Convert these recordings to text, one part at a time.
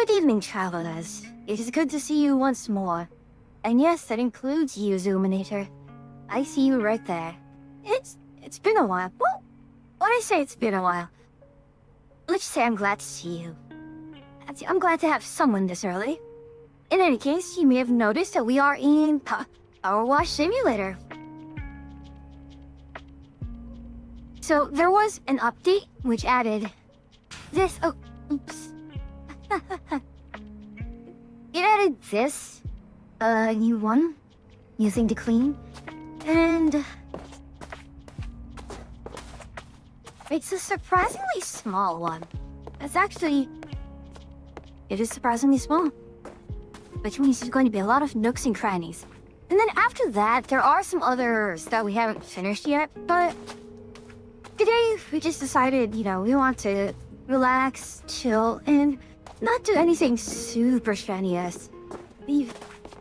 Good evening, travelers. It is good to see you once more. And yes, that includes you, Zoominator. I see you right there. It's been a while. Well, when I say it's been a while, let's just say I'm glad to see you. I'm glad to have someone this early. In any case, you may have noticed that we are in Powerwash Simulator. So there was an update which added this. Oh, oops. It added this, new one, using to clean, and it's a surprisingly small one. It is surprisingly small, which means there's going to be a lot of nooks and crannies. And then after that, there are some others that we haven't finished yet, but today we just decided, we want to relax, chill, and not do anything super strenuous.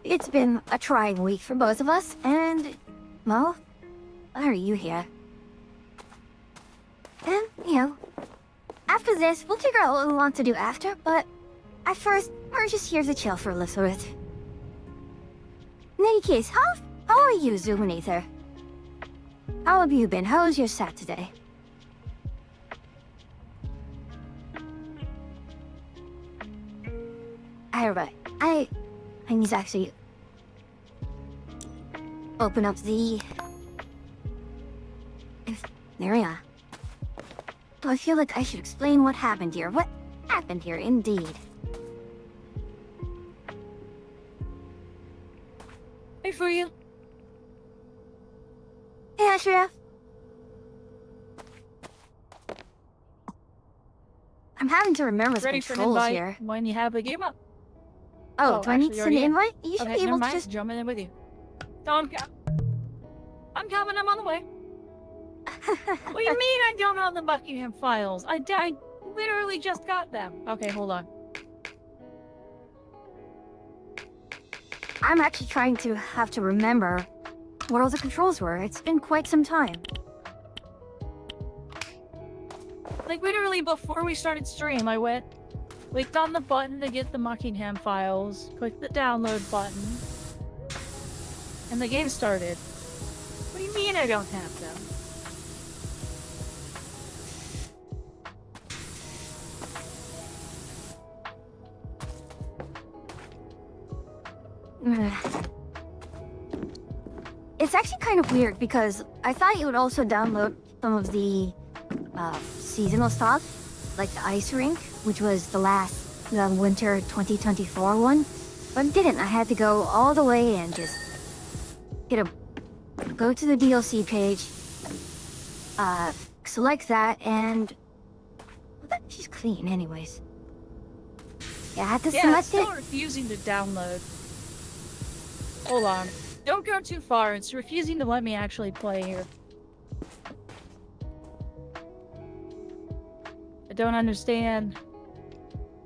It's been a trying week for both of us, and, well, why are you here? And, after this, we'll figure out what we want to do after, but at first, we're just here to chill for a little bit. In any case, how are you, Zoominator? How have you been? How was your Saturday? Alright, I need to actually open up the... There we are. So I feel like I should explain what happened here. What happened here, indeed. Hey, for you. Hey, Ashraf. I'm having to remember the Ready for an controls invite here. when you have the game up. Oh, do I need actually, to send an already- invite? You should Okay, be able never to mind. just... Jumping in with you. No, I'm coming. I'm on the way. What do you mean I don't have the Buckingham files? I literally just got them. Okay, hold on. I'm actually trying to have to remember what all the controls were. It's been quite some time. Like, literally before we started stream, I clicked on the button to get the Buckingham files, clicked the download button, and the game started. What do you mean I don't have them? It's actually kind of weird because I thought you would also download some of the seasonal stuff, like the ice rink, which was the winter 2024 one, but it didn't. I had to go all the way and just go to the DLC page, select that, and she's clean anyways. Yeah, I had to select it's still refusing to download. Hold on. Don't go too far. It's refusing to let me actually play here. I don't understand.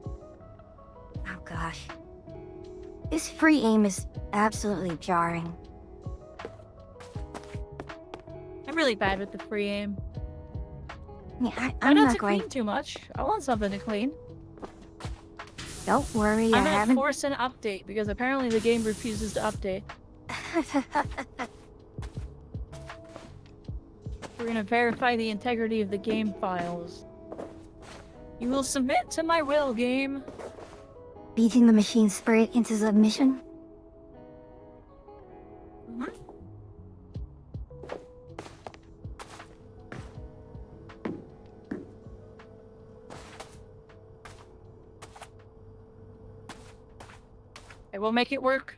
Oh gosh. This free aim is absolutely jarring. I'm really bad with the free aim. Yeah, I'm not not to going... clean too much. I want something to clean. Don't worry, I'm I gonna haven't... force an update because apparently the game refuses to update. We're gonna verify the integrity of the game files. You will submit to my will, game. Beating the machine spirit into submission? I will make it work.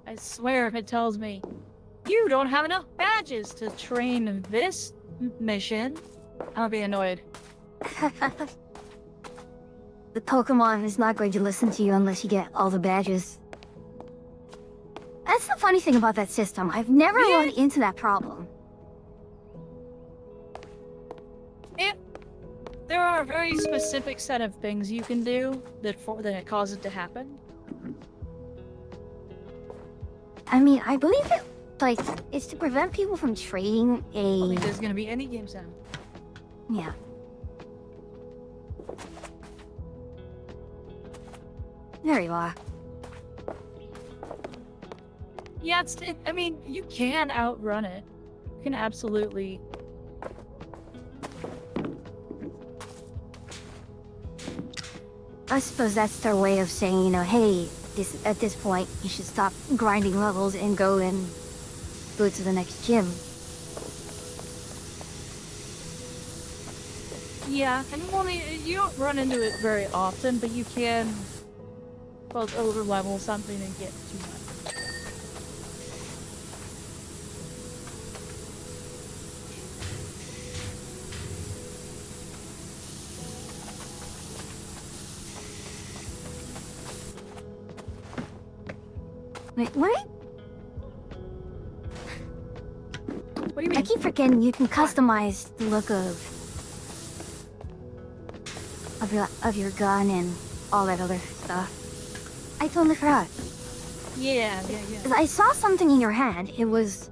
I swear if it tells me you don't have enough badges to train this mission, I'll be annoyed. The Pokemon is not going to listen to you unless you get all the badges. That's the funny thing about that system. I've never run into that problem. There are a very specific set of things you can do that cause it to happen. I mean, I believe it, like, it's to prevent people from trading I a... think there's gonna be any game sound. Yeah. There you are. Yeah, I mean, you can outrun it. You can absolutely... I suppose that's their way of saying, you know, hey, at this point, you should stop grinding levels and go to the next gym. Yeah, and you don't run into it very often, but you can both over-level something and get too much. Wait, what? What do you mean? I keep forgetting you can customize the look of your gun and all that other stuff. I totally forgot. Yeah. 'Cause I saw something in your hand. It was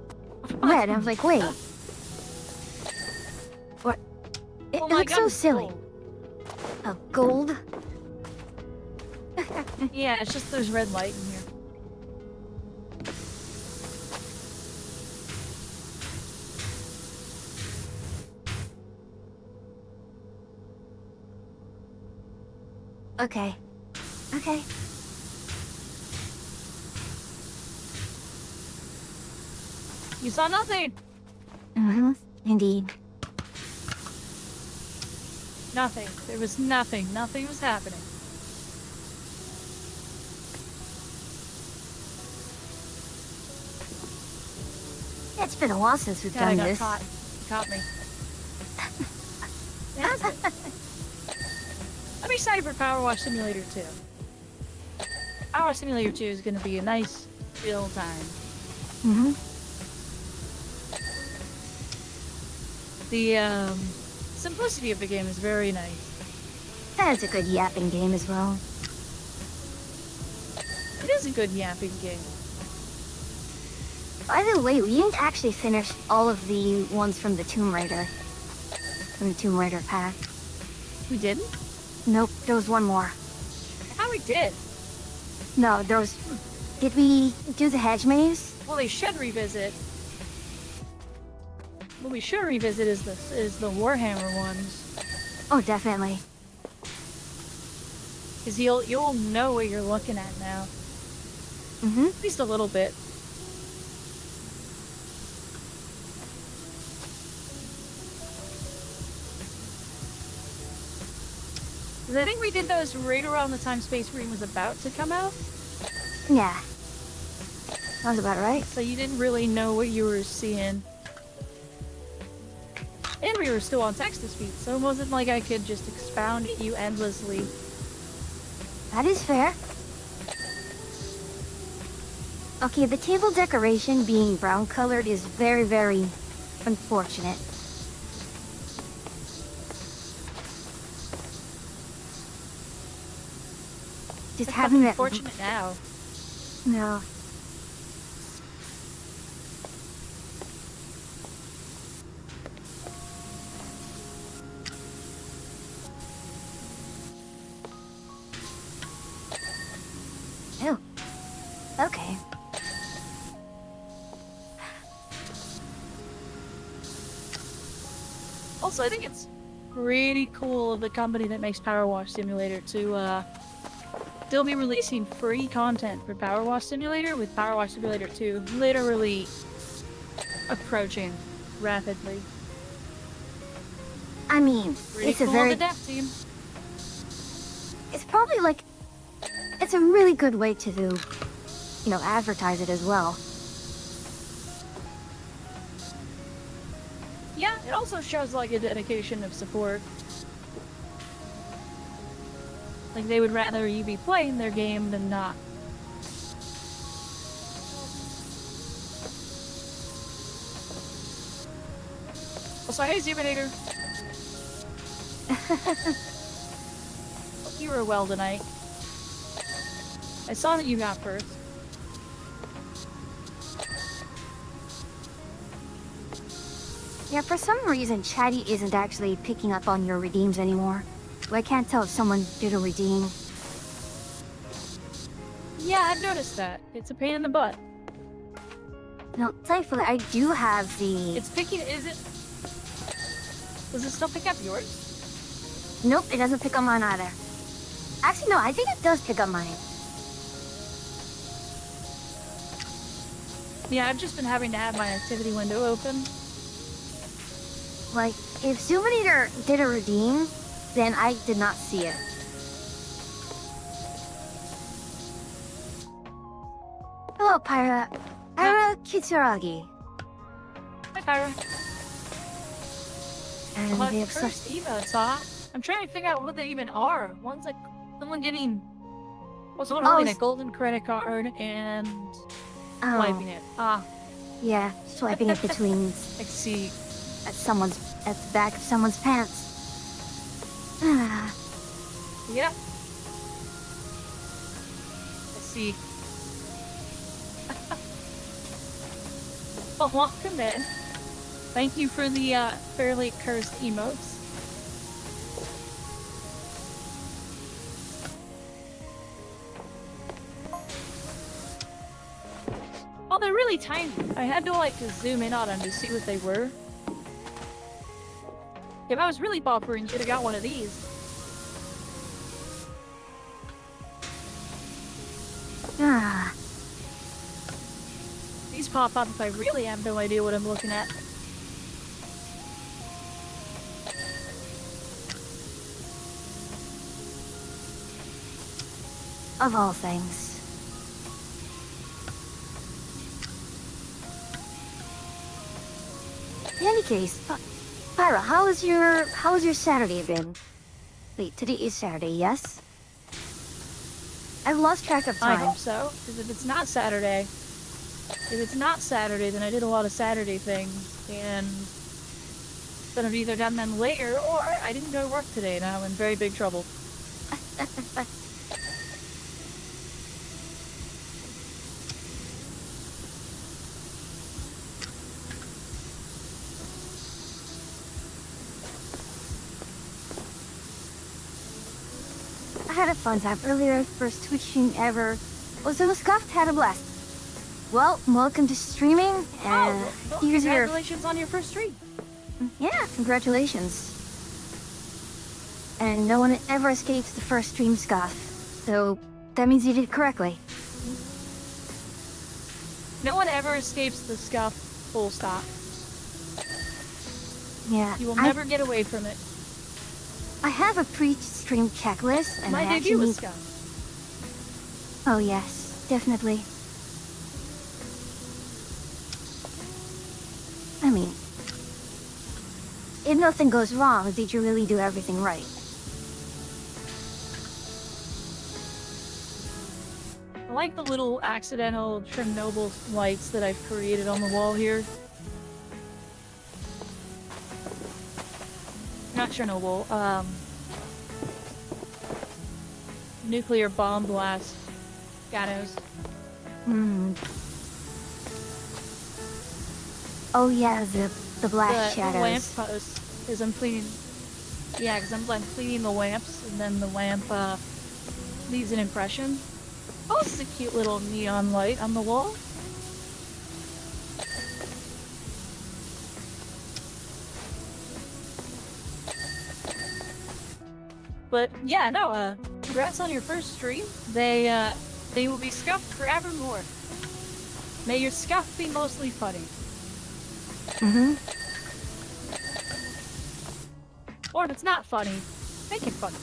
red. I was like, wait. What? It looks so silly. Gold. Gold? Yeah, it's just there's red light in here. Okay. Okay. You saw nothing! Mm-hmm. Indeed. Nothing. There was nothing. Nothing was happening. It's been a while since we've God, I done got this. caught. You caught me. That's it. I'm excited for Powerwash Simulator 2. Powerwash Simulator 2 is going to be a nice, chill time. Mm-hmm. The simplicity of the game is very nice. That is a good yapping game as well. It is a good yapping game. By the way, we didn't actually finish all of the ones from the Tomb Raider. From the Tomb Raider pack. We didn't? Nope, there was one more. How we did? No, there was... Did we do the hedge maze? Well, they should revisit. What we should revisit is the Warhammer ones. Oh, definitely. Because you'll know what you're looking at now. Mm-hmm. At least a little bit. Because I think we did those right around the time Space Marine was about to come out. Yeah. Sounds about right. So you didn't really know what you were seeing. And we were still on text-to-speech, so it wasn't like I could just expound at you endlessly. That is fair. Okay, the table decoration being brown colored is very, very unfortunate. Just having that... Unfortunate now. No. Oh. Okay. Also, I think it's pretty cool of the company that makes Powerwash Simulator to still be releasing free content for Powerwash Simulator, with Powerwash Simulator 2 literally approaching rapidly. I mean, Pretty it's cool a very... of the dev team. It's probably like... It's a really good way to do, you know, advertise it as well. Yeah, it also shows like a dedication of support. Like they would rather you be playing their game than not. Also, hey Zubinator. Hope you were well tonight. I saw that you got first. Yeah, for some reason, Chatty isn't actually picking up on your redeems anymore. So I can't tell if someone did a redeem. Yeah, I've noticed that. It's a pain in the butt. No, thankfully, I do have the... It's picking, is it? Does it still pick up yours? Nope, it doesn't pick up mine either. Actually, no, I think it does pick up mine. Yeah, I've just been having to have my activity window open. Like, if Souvenir did a redeem, then I did not see it. Hello, Pyra. Pyra Kitsuragi. Hi, Pyra. And Well, they the have first emotes, huh? I'm trying to figure out what they even are. One's like someone getting... Well, someone holding a golden credit card and swiping it. Ah, Yeah, swiping it between I see. at the back of someone's pants. Yeah. I see. Well, welcome in. Thank you for the fairly cursed emotes. Oh, they're really tiny. I had to like to zoom in on them to see what they were. If I was really buffering, you could have got one of these. These pop up if I really have no idea what I'm looking at. Of all things. In any case, Pyra, how's your Saturday been? Wait, today is Saturday, yes? I've lost track of I time. hope so, because if it's not Saturday, then I did a lot of Saturday things, and then I've either done them later, or I didn't go to work today, and I'm in very big trouble. I had a fun time earlier, first Twitch stream ever. Also, Scuffed had a blast. Well, welcome to streaming, and here's your... Congratulations on your first stream. Yeah, congratulations. And no one ever escapes the first stream Scuff, so that means you did it correctly. No one ever escapes the scuff, full stop. Yeah, You will never get away from it. I have a pre-stream checklist, and My I debut actually... was scuff. Oh yes, definitely. I mean, if nothing goes wrong, did you really do everything right? I like the little accidental Chernobyl lights that I've created on the wall here. Not Chernobyl, nuclear bomb blast shadows. Oh yeah, the black The shadows. lamp post, because I'm cleaning. Yeah, because I'm cleaning the lamps, and then the lamp leaves an impression. Oh, this is a cute little neon light on the wall. But yeah, no, congrats on your first stream. They will be scuffed forevermore. May your scuff be mostly funny. Or if it's not funny, make it funny.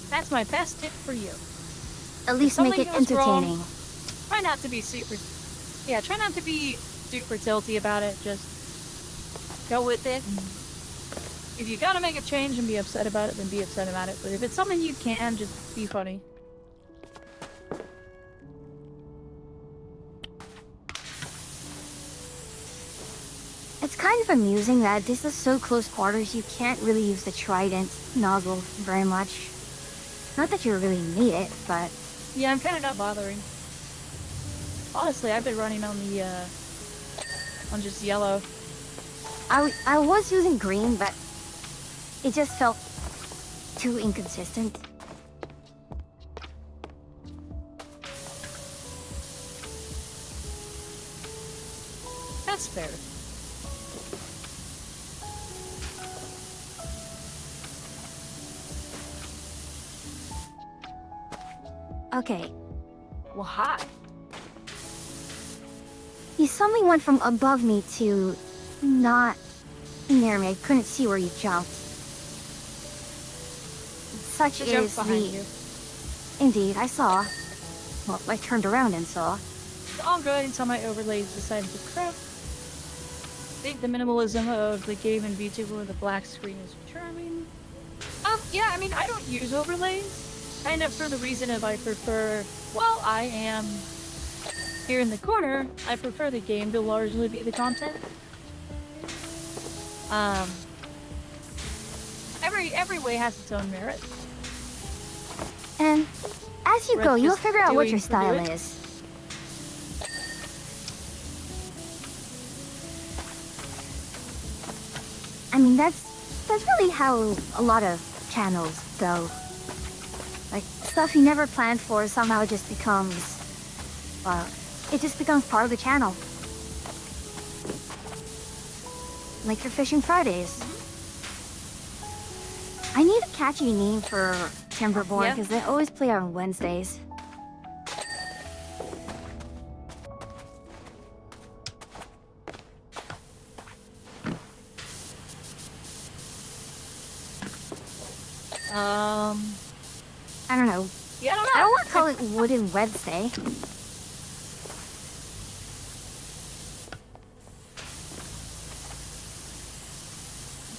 That's my best tip for you. At least make it entertaining. Try not to be super... Yeah, try not to be super tilty about it. Just go with it. If you gotta make a change and be upset about it, then be upset about it. But if it's something you can, just be funny. It's kind of amusing that this is so close quarters you can't really use the trident nozzle very much. Not that you really need it, but... Yeah, I'm kind of not bothering. Honestly, I've been running on the, on just yellow. I was using green, but it just felt too inconsistent. That's fair. Okay. Well, hi. Something went from above me to not near me. I couldn't see where you jumped. Such The jump is behind the... you. Indeed, I saw. Well, I turned around and saw. It's all good until my overlays decided to crap. I think the minimalism of the game in VTuber with the black screen is charming. Yeah, I mean, I don't use overlays. Kind of for the reason of I prefer, while I am here in the corner, I prefer the game to largely be the content. Every way has its own merit. And as you We're go, you'll just figure out what doing your for style doing. is. I mean, that's really how a lot of channels go. Like, stuff you never planned for somehow just becomes, it just becomes part of the channel. Like your Fishing Fridays. I need a catchy name for Timberborn, because they always play on Wednesdays. I don't know. Yeah, I don't know. I don't want to call it Wooden Wednesday.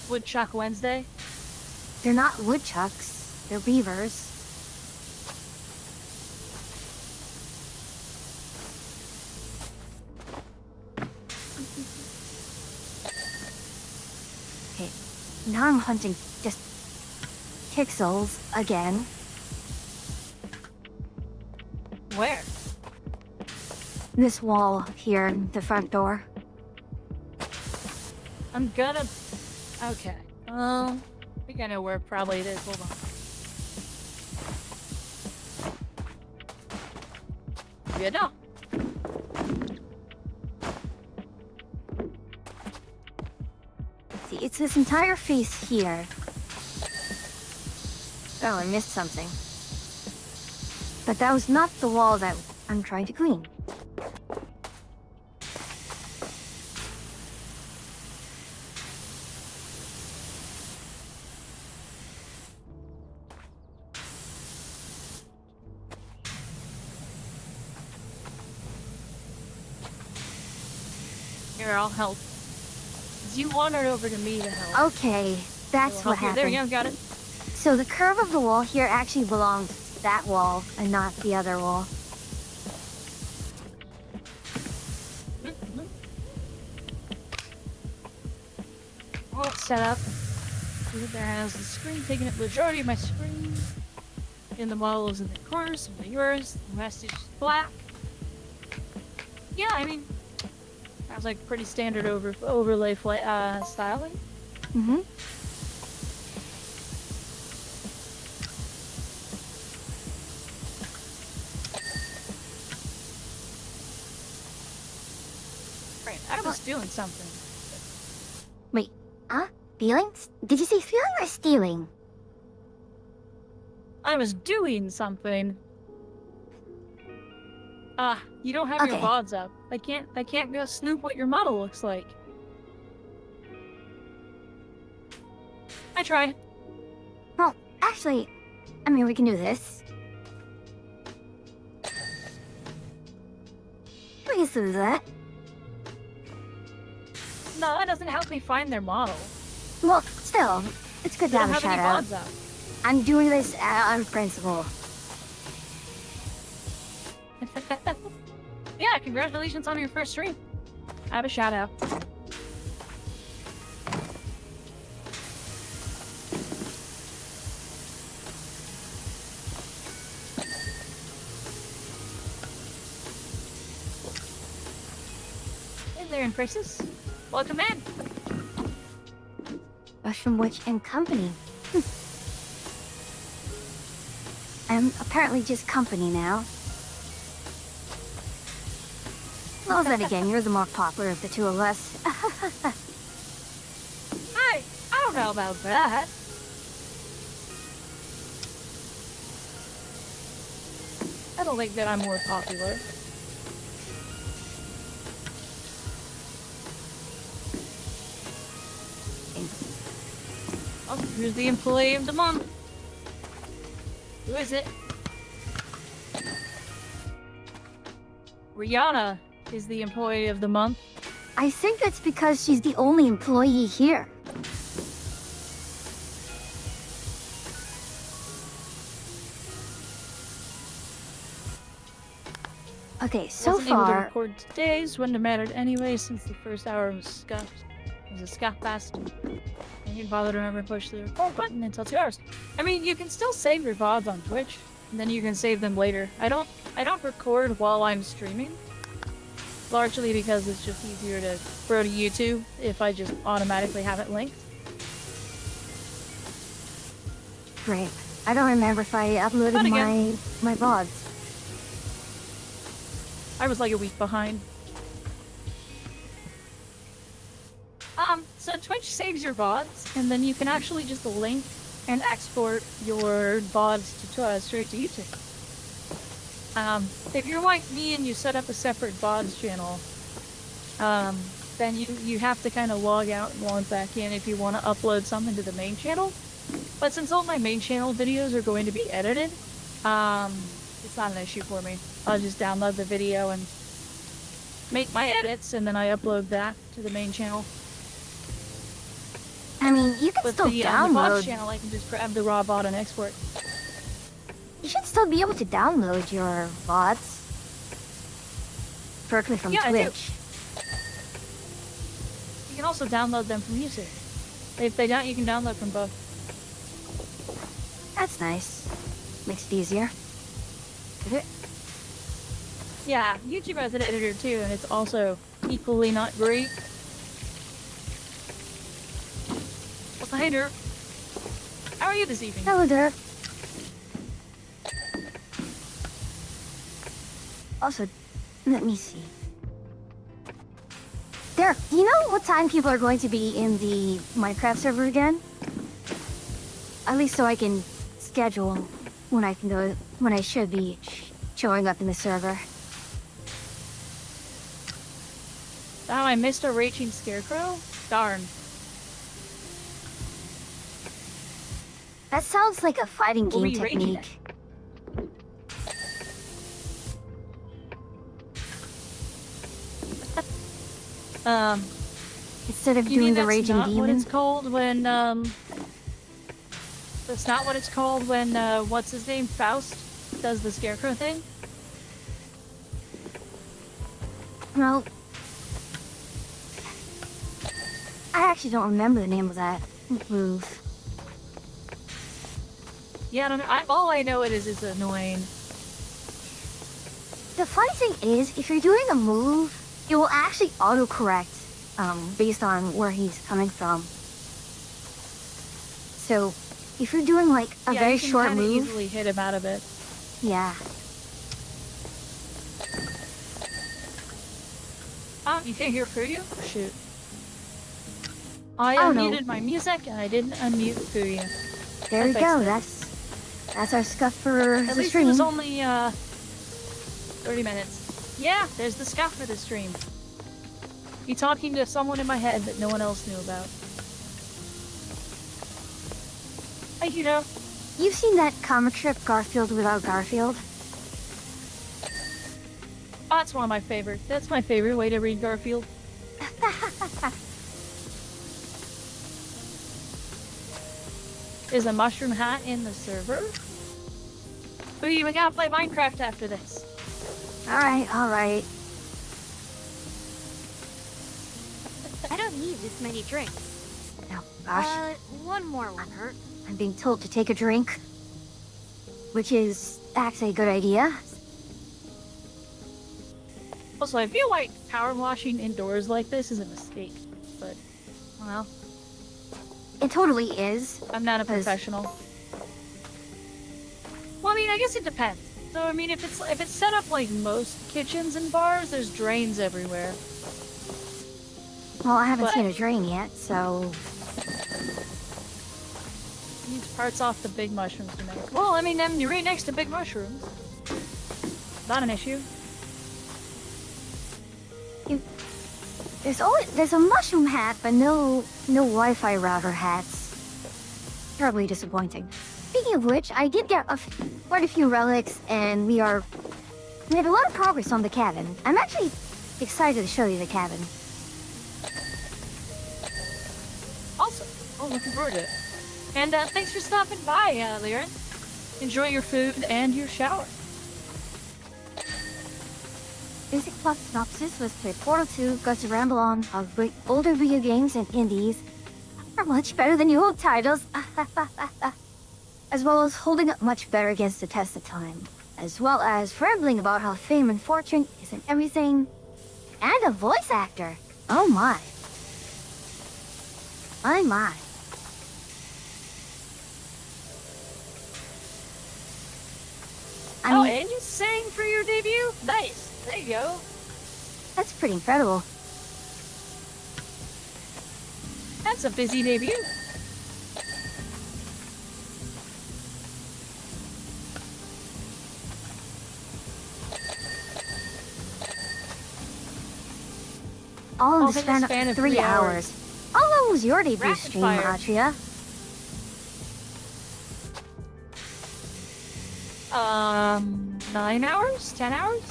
Woodchuck Wednesday? They're not woodchucks. They're beavers. Okay, now I'm hunting just pixels again. Where? This wall here, the front door. I'm gonna... Okay. I think I know where probably it is. Hold on. Yeah, no. See, it's this entire face here. Oh, I missed something. But that was not the wall that I'm trying to clean. Here, I'll help. You wandered over to me to help. Okay, that's what happened. There you go, got it. So the curve of the wall here actually belongs to that wall and not the other wall. All set up. There has the screen taking up the majority of my screen. And the models in the corner, some of yours. The rest is black. Yeah, I mean, sounds like pretty standard overlay styling. Mm-hmm. Right, I was doing something. Wait, feelings? Did you say feeling or stealing? I was doing something. You don't have your Okay. VODs up. I can't go snoop what your model looks like. I try. Well, actually, I mean, we can do this. We can do that. No, that doesn't help me find their model. Well, still, it's good They to don't have a have any shout out. VODs up. I'm doing this on principle. Yeah, congratulations on your first stream. I have a shout out. Hey there, Empresses. Welcome in. From which and company. I'm apparently just company now. Well, then again, you're the more popular of the two of us. I don't know about that. I don't think that I'm more popular. Oh, here's the employee of the month. Who is it? Rihanna is the employee of the month. I think that's because she's the only employee here. Okay, so Wasn't able to far... record today's, wouldn't have mattered anyway since the first hour was scuffed. It was a scuff fast. I didn't bother to remember to push the record button until 2 hours. I mean, you can still save your VODs on Twitch, and then you can save them later. I don't record while I'm streaming. Largely because it's just easier to throw to YouTube if I just automatically have it linked. Great. I don't remember if I uploaded But my again. VODs. I was like a week behind. So Twitch saves your VODs, and then you can actually just link and export your VODs to straight to YouTube. If you're like me and you set up a separate VODs channel, then you have to kind of log out and log back in if you want to upload something to the main channel. But since all my main channel videos are going to be edited, it's not an issue for me. I'll just download the video and make my edits, and then I upload that to the main channel. I mean, you can With still the VOD download. channel, I can just grab the raw VOD and export. You should still be able to download your VODs directly from Yeah, I do. Twitch. You can also download them from YouTube. If they don't, you can download from both. That's nice. Makes it easier. Yeah, YouTube has an editor too, and it's also equally not great. What's the hater? How are you this evening? Hello there. Also, let me see. Derek, do you know what time people are going to be in the Minecraft server again? At least so I can schedule when I can go, when I should be showing up in the server. Oh, I missed a raging scarecrow? Darn. That sounds like a fighting We'll game be raging technique. Instead of You doing mean the that's raging not what demon. it's called when, that's not what it's called when, what's his name, Faust, does the scarecrow thing? Well, I actually don't remember the name of that move. Yeah, I don't know. All I know it is it's annoying. The funny thing is, if you're doing a move, it will actually autocorrect based on where he's coming from. So, if you're doing like a Yeah, very you can short kinda move, easily hit him out of it. yeah. Oh, you can't hear Fuyu? Shoot. I Oh, no. unmuted my music and I didn't unmute Fuyu. There I we fixed go. it. That's our scuff for At the least it stream. was only 30 minutes. Yeah, there's the scuff for the stream. You talking to someone in my head that no one else knew about. Thank you, Joe. You've seen that comic strip Garfield without Garfield? Oh, that's one of my favorites. That's my favorite way to read Garfield. Is a mushroom hat in the server? Ooh, we gotta play Minecraft after this. Alright. I don't need this many drinks. Oh, gosh. One more won't hurt. I'm being told to take a drink. Which is actually a good idea. Also, I feel like power washing indoors like this is a mistake. But, well, It totally is. I'm not a 'Cause- professional. Well, I mean, I guess it depends. So, I mean, if it's set up like most kitchens and bars, there's drains everywhere. Well, I haven't But- seen a drain yet, so... Needs parts off the big mushrooms to make. Well, I mean, you're right next to big mushrooms. Not an issue. There's a mushroom hat, but no Wi-Fi router hats. Terribly disappointing. Speaking of which, I did get quite a few relics, and we made a lot of progress on the cabin. I'm actually excited to show you the cabin. Awesome. Oh, looking forward to it. And thanks for stopping by, Lyran. Enjoy your food and your shower. Basic plot synopsis was played Portal 2 got to ramble on how great older video games and indies are much better than new old titles, as well as holding up much better against the test of time, as well as rambling about how fame and fortune isn't everything, and a voice actor. Oh my. My my. I Oh, mean, and you sang for your debut? Nice. There you go. that's pretty incredible. That's a busy debut. All in All the in the span span of of 3 3 hours. How long was your debut Rapid stream, fire. Atria? 9 hours? 10 hours?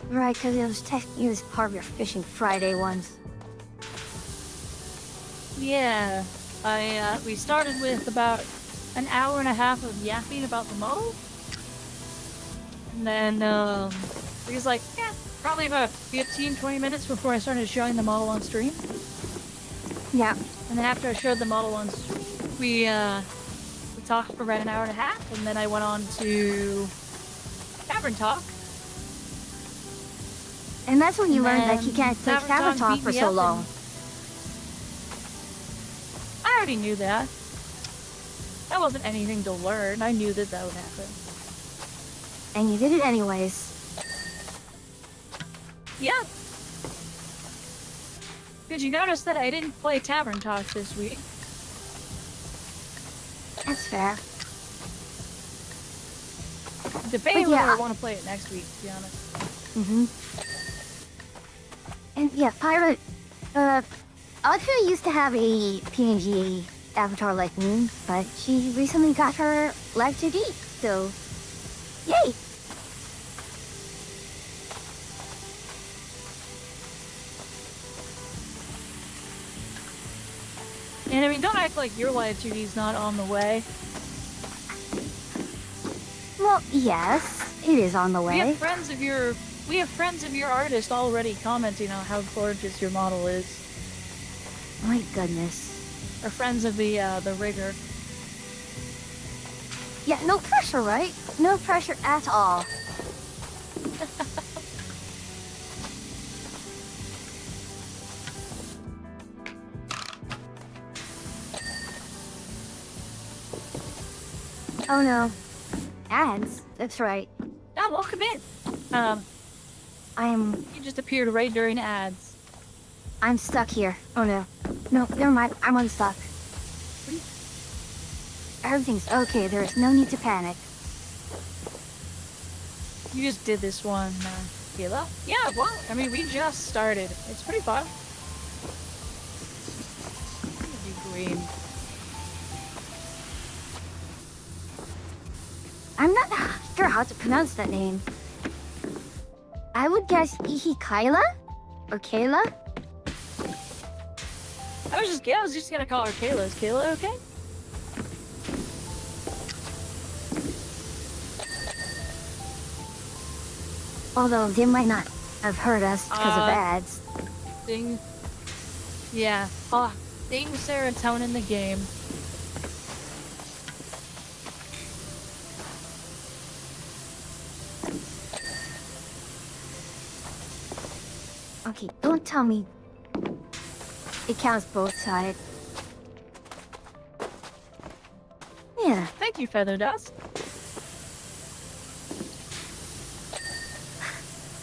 Right, because it was part of your Fishing Friday ones. Yeah, we started with about an hour and a half of yapping about the model. And then, it was like, yeah, probably about 15, 20 minutes before I started showing the model on stream. Yeah. And then after I showed the model on stream, we talked for about an hour and a half, and then I went on to Tavern Talk. And that's when you And learned that you then can't take Tavern Tavern Talk Talk beat for me so up long. and- I already knew that. That wasn't anything to learn. I knew that would happen. And you did it anyways. Yeah. Did you notice that I didn't play Tavern Talk this week? That's fair. Debating But yeah. whether I want to play it next week, to be honest. Mm-hmm. And yeah, Pirate, Audrey used to have a PNG avatar like me, but she recently got her Live 2D, so yay! And I mean, don't act like your Live 2D's not on the way. Well, yes, it is on the We way. have friends of your artist already commenting on how gorgeous your model is. My goodness. Or friends of the rigger. Yeah, no pressure, right? No pressure at all. Oh no. Ads? That's right. Ah, welcome in. You just appeared right during ads. I'm stuck here. Oh no. No, never mind. I'm unstuck. Everything's okay. There is no need to panic. You just did this one, Kayla? Yeah, well, I mean, we just started. It's pretty fun. Green. I'm not sure how to pronounce that name. I would guess Ihikaila? Or Kayla? I was just gonna call her Kayla. Is Kayla okay? Although they might not have heard us because of Uh, ads. Ding. Yeah. Ding serotonin the game. Okay, don't tell me it counts both sides. Yeah, Thank you, Feather Dust.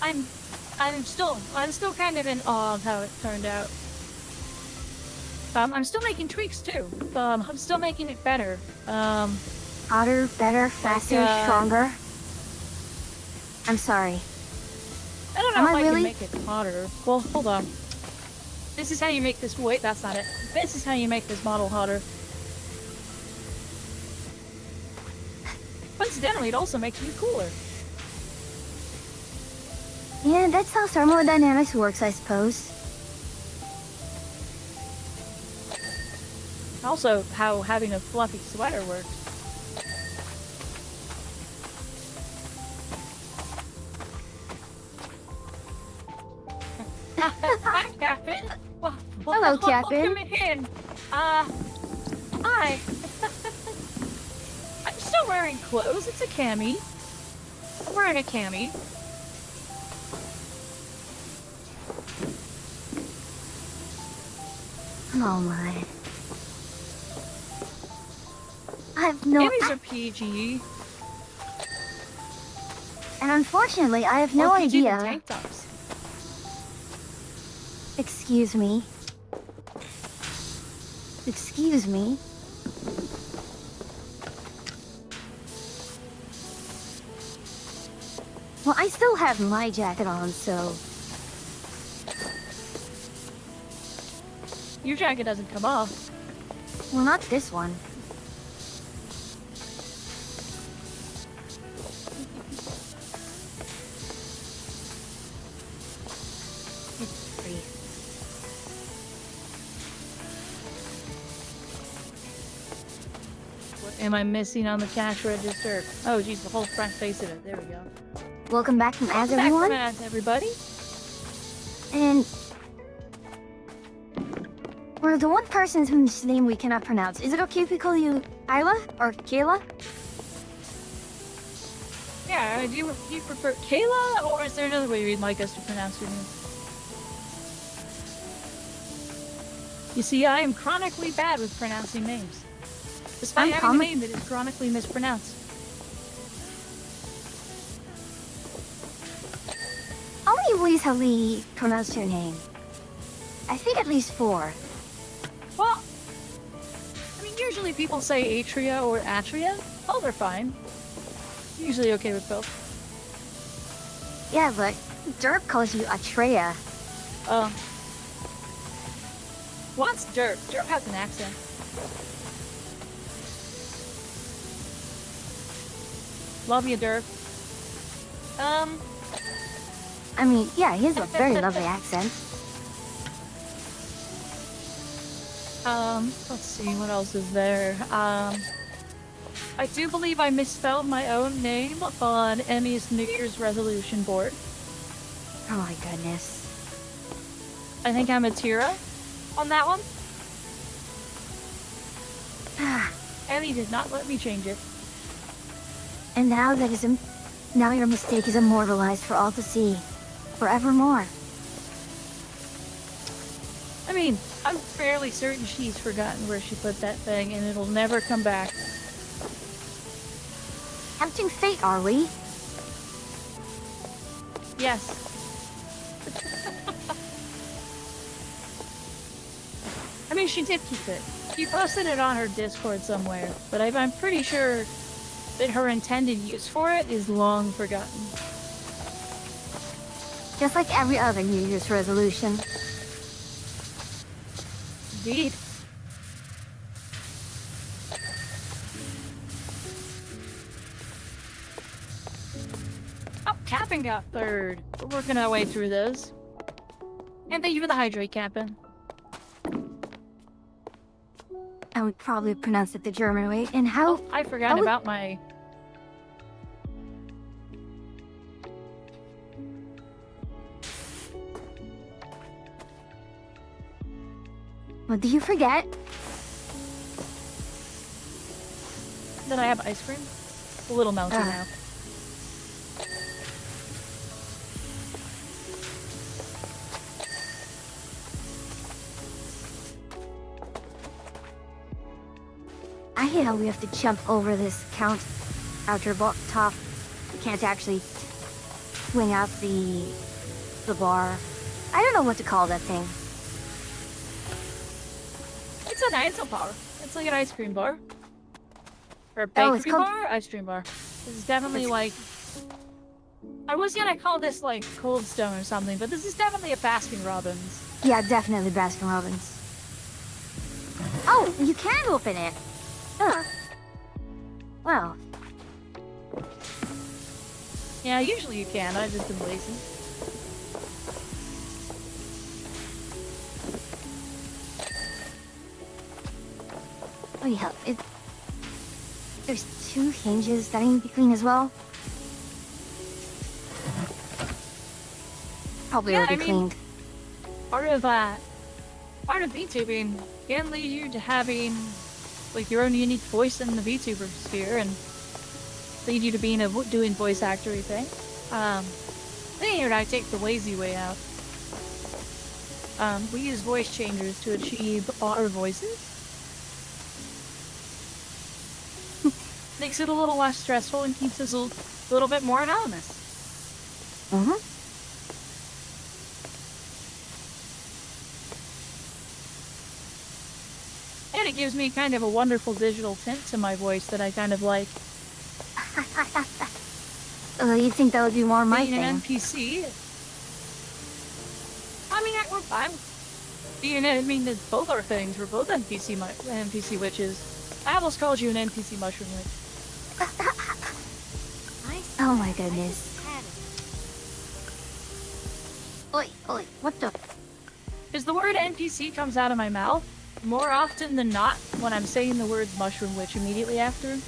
I'm still kind of in awe of how it turned out. I'm still making tweaks too. I'm still making it better. hotter, better, faster, stronger. I'm sorry. I don't know Am if I I really? can make it hotter. Well, hold on. This is how you make this. Wait, that's not it. This is how you make this model hotter. Coincidentally, it also makes me cooler. Yeah, that's how thermodynamics works, I suppose. Also, how having a fluffy sweater works. Hi, Captain. Hello, Captain. Welcome in. Hi. I'm still wearing clothes. It's a cami. I'm wearing a cami. Oh my. I have no... Camis are PG. And unfortunately, I have no Or PG than idea. tank tops. Excuse me. Excuse me. Well, I still have my jacket on, so... Your jacket doesn't come off. Well, not this one. It's free. am I missing on the cash register? Oh, geez, the whole front face of it. There we go. Welcome back from ads, Back everyone. from ads, everybody. And we're the one person whose name we cannot pronounce. Is it okay if we call you Isla or Kayla? Yeah, do you prefer Kayla, or is there another way you'd like us to pronounce your name? You see, I am chronically bad with pronouncing names. Despite having a name that is chronically mispronounced. How many ways have we pronounced your name? I think at least 4. Well, I mean, usually people say Atria or Atria. Oh, they're fine. Usually okay with both. Yeah, but Derp calls you Atreya. Oh. What's Derp? Derp has an accent. Love you, Derp. I mean, yeah, he has a very lovely accent. Let's see, what else is there? I do believe I misspelled my own name on Emmy's New Year's resolution board. Oh my goodness. I think I'm a Tira on that one. Emmy did not let me change it. And now now your mistake is immortalized for all to see, forevermore. I mean, I'm fairly certain she's forgotten where she put that thing, and it'll never come back. Tempting fate, are we? Yes. I mean, she did keep it. She posted it on her Discord somewhere, but I'm pretty sure that her intended use for it is long forgotten. Just like every other New Year's resolution. Indeed. Oh, Captain got 3rd. We're working our way through those. And thank you for the hydrate, Captain. I would probably pronounce it the German way. And how? Oh, I forgot about my... What do you forget? That I have ice cream? A little melty now. I hate how we have to jump over this outer top. We can't actually swing out the bar. I don't know what to call that thing. It's an ice bar. It's like an ice cream bar. Or a Oh, bakery it's called... bar? Ice cream bar. This is definitely like... I was gonna call this like Cold Stone or something, but this is definitely a Baskin Robbins. Yeah, definitely Baskin Robbins. Oh, you can open it. Huh. Well. Yeah, usually you can. I've just been lazy. Oh yeah, there's 2 hinges that need to be cleaned as well. Probably already cleaned. Part of VTubing can lead you to having like your own unique voice in the VTuber sphere and lead you to being doing voice actory thing. Then I take the lazy way out. We use voice changers to achieve our voices. Makes it a little less stressful and keeps us a little bit more anonymous. Mm-hmm. And it gives me kind of a wonderful digital tint to my voice that I kind of like. You'd think that would be more my Being thing. an NPC. I mean, I mean, it's both our things. We're both NPC witches. I almost called you an NPC mushroom witch. Oh my goodness. Oi, what the? Because the word NPC comes out of my mouth, More often than not, when I'm saying the words Mushroom Witch immediately after.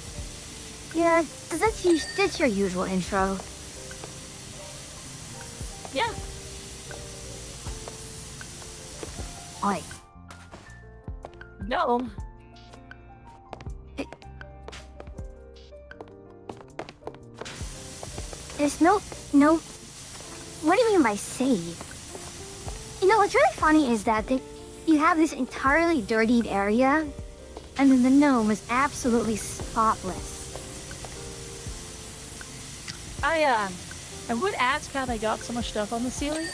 Yeah, 'cause that's your usual intro. Yeah. Oi. No. There's no... What do you mean by save? You know, what's really funny is that you have this entirely dirtied area, and then the gnome is absolutely spotless. I would ask how they got so much stuff on the ceiling,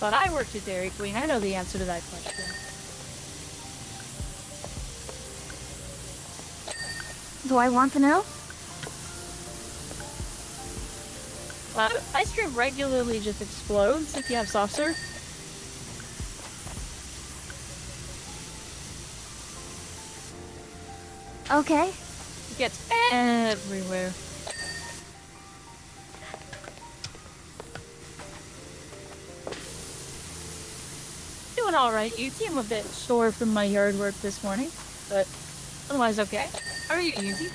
but I worked at Dairy Queen. I know the answer to that question. Do I want to know? Ice cream regularly just explodes if you have soft serve. Okay. It gets everywhere. Doing alright. You seem a bit sore from my yard work this morning, but otherwise okay. How are you, Yuzi?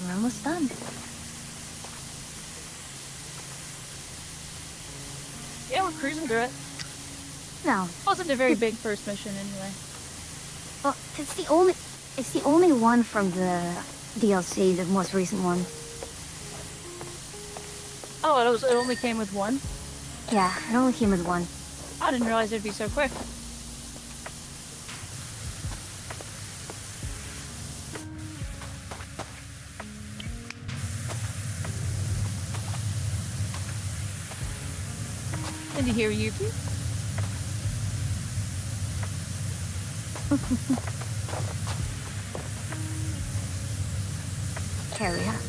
We're almost done. Yeah, we're cruising through it. No. Wasn't a very big first mission anyway. Well, it's the only one from the DLC, the most recent one. Oh, it only came with one? Yeah, it only came with one. I didn't realize it'd be so quick. Good to hear you. Here we are.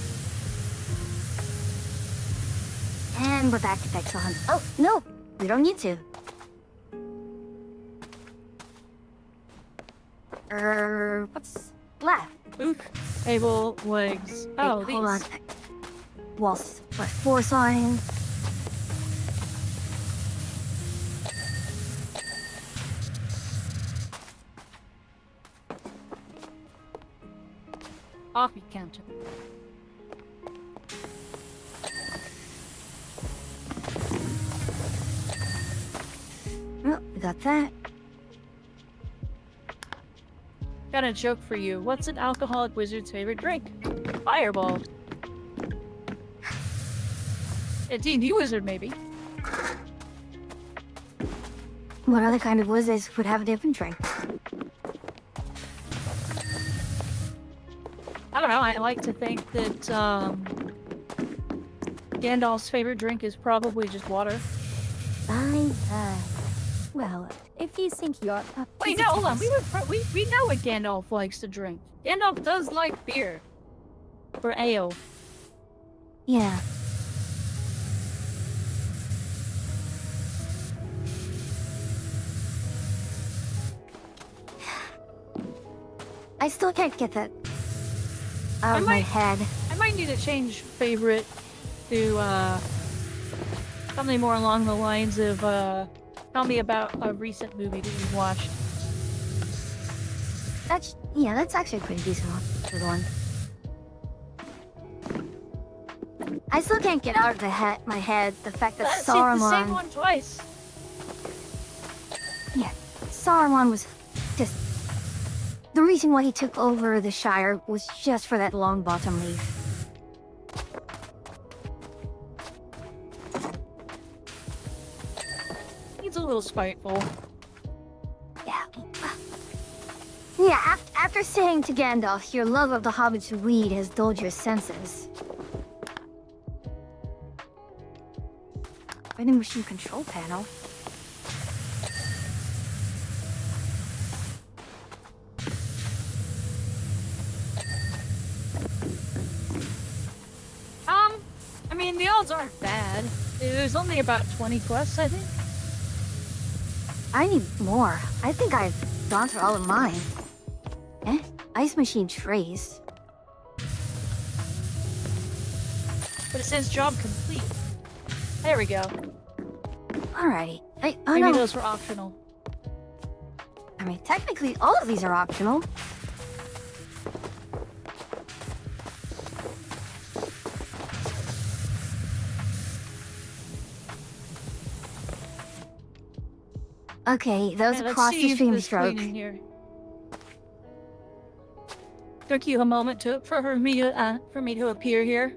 And we're back to Pixel Hunt. Oh, no! We don't need to. What's left? Oop. Table, legs. Oh, Wait, these. hold on. Walls. What, 4 signs? Coffee counter. Oh, we got that. Got a joke for you. What's an alcoholic wizard's favorite drink? Fireball. A D&D wizard, maybe. What other kind of wizards would have a different drink? I don't know. I like to think that Gandalf's favorite drink is probably just water. Fine. Well, if you think you're up to Wait, the no, hold on. task- We know what Gandalf likes to drink. Gandalf does like beer. Or ale. Yeah. I still can't get that out of my head. I might need to change favorite to something more along the lines of tell me about a recent movie that you've watched. That's actually a pretty decent one. Good one. I still can't get out of my head the fact that That's the same Saruman. one twice. Yeah, Saruman was just the reason why he took over the Shire was just for that long bottom leaf. He's a little spiteful. Yeah. Yeah, after saying to Gandalf, your love of the Hobbit's weed has dulled your senses. Vending machine control panel. I mean, the odds aren't bad. There's only about 20 quests, I think. I need more. I think I've gone through all of mine. Ice machine trays. But it says job complete. There we go. Alrighty. Oh Maybe no. those were optional. I mean, technically, all of these are optional. Okay, those Okay, let's across see the if stream there's stroke. cleaning here. Took you a moment for me to appear here.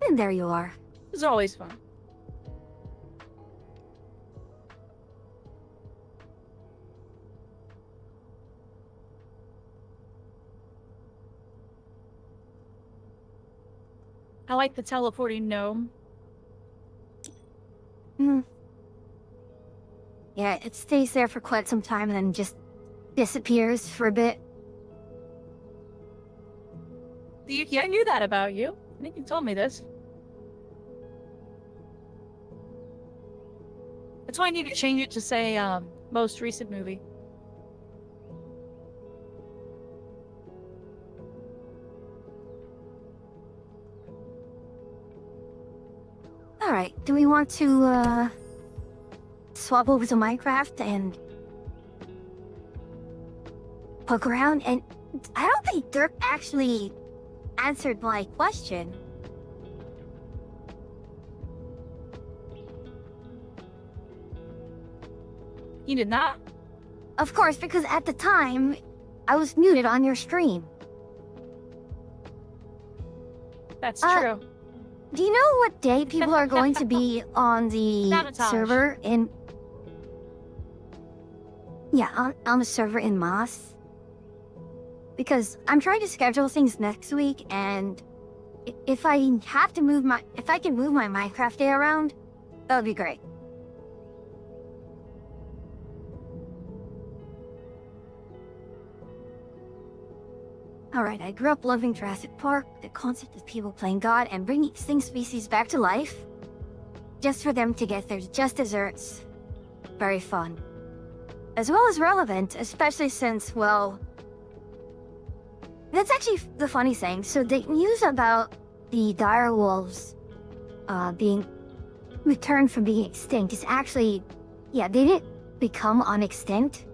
And there you are. It's always fun. I like the teleporting gnome. Hmm. Yeah, it stays there for quite some time and then just disappears for a bit. Yeah, I knew that about you. I think you told me this. That's why I need to change it to say, most recent movie. Alright, do we want to, swap over to Minecraft and poke around? And I don't think Dirk actually answered my question. You did not? Of course, because at the time, I was muted on your stream. That's Uh, true. Do you know what day people are going to be on the Sabotage. server in... Yeah, on the server in Moss? Because I'm trying to schedule things next week, and if I have to move my... If I can move my Minecraft day around, that would be great. Alright, I grew up loving Jurassic Park, the concept of people playing God and bringing extinct species back to life. Just for them to get their just desserts. Very fun. As well as relevant, especially since, well... That's actually the funny thing. So the news about the dire wolves being returned from being extinct is actually... Yeah, they didn't become unextinct.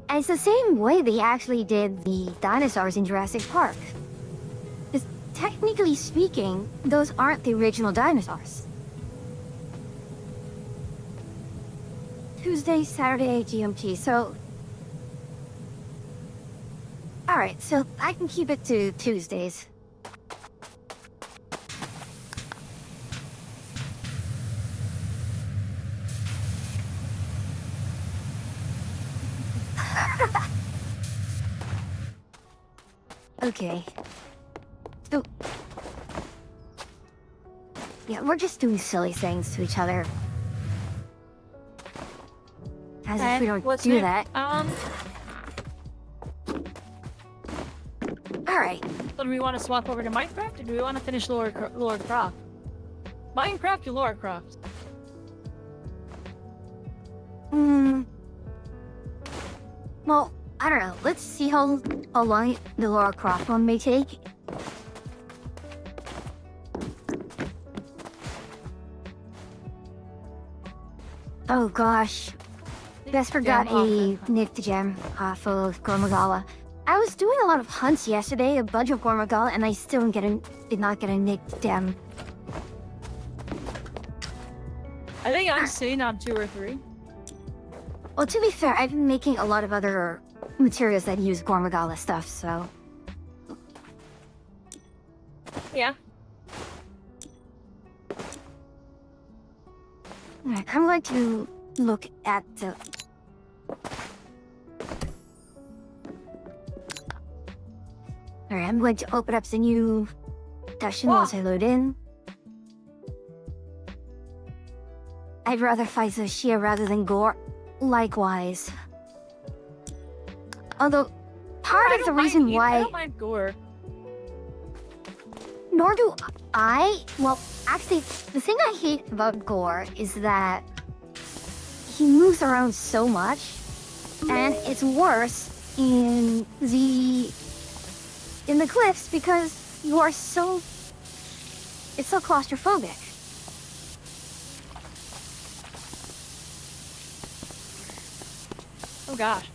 And it's the same way they actually did the dinosaurs in Jurassic Park. Because technically speaking, those aren't the original dinosaurs. Tuesday, Saturday, GMT, so... Alright, so I can keep it to Tuesdays. Okay. So... Yeah, we're just doing silly things to each other. As if we don't What's do new? that. Alright. So do we want to swap over to Minecraft, or do we want to finish Lord Croft? Minecraft or Lord Croft? Well, I don't know. Let's see how long the Lara Croft one may take. Oh gosh. Vesper got a nicked gem off of Gormagala. I was doing a lot of hunts yesterday, a bunch of Gormagala, and I still did not get a nicked gem. I think I'm sitting on 2 or 3. Well, to be fair, I've been making a lot of other materials that use Gormagala stuff, so... Yeah. Alright, I'm going to look at the... Alright, I'm going to open up the new session once I load in. I'd rather fight Zoshia rather than Gore. Likewise. Although, part of the reason why... I don't mind Gore. Nor do I. Well, actually, the thing I hate about Gore is that he moves around so much, and it's worse in the in the cliffs because you are so... It's so claustrophobic. Oh gosh.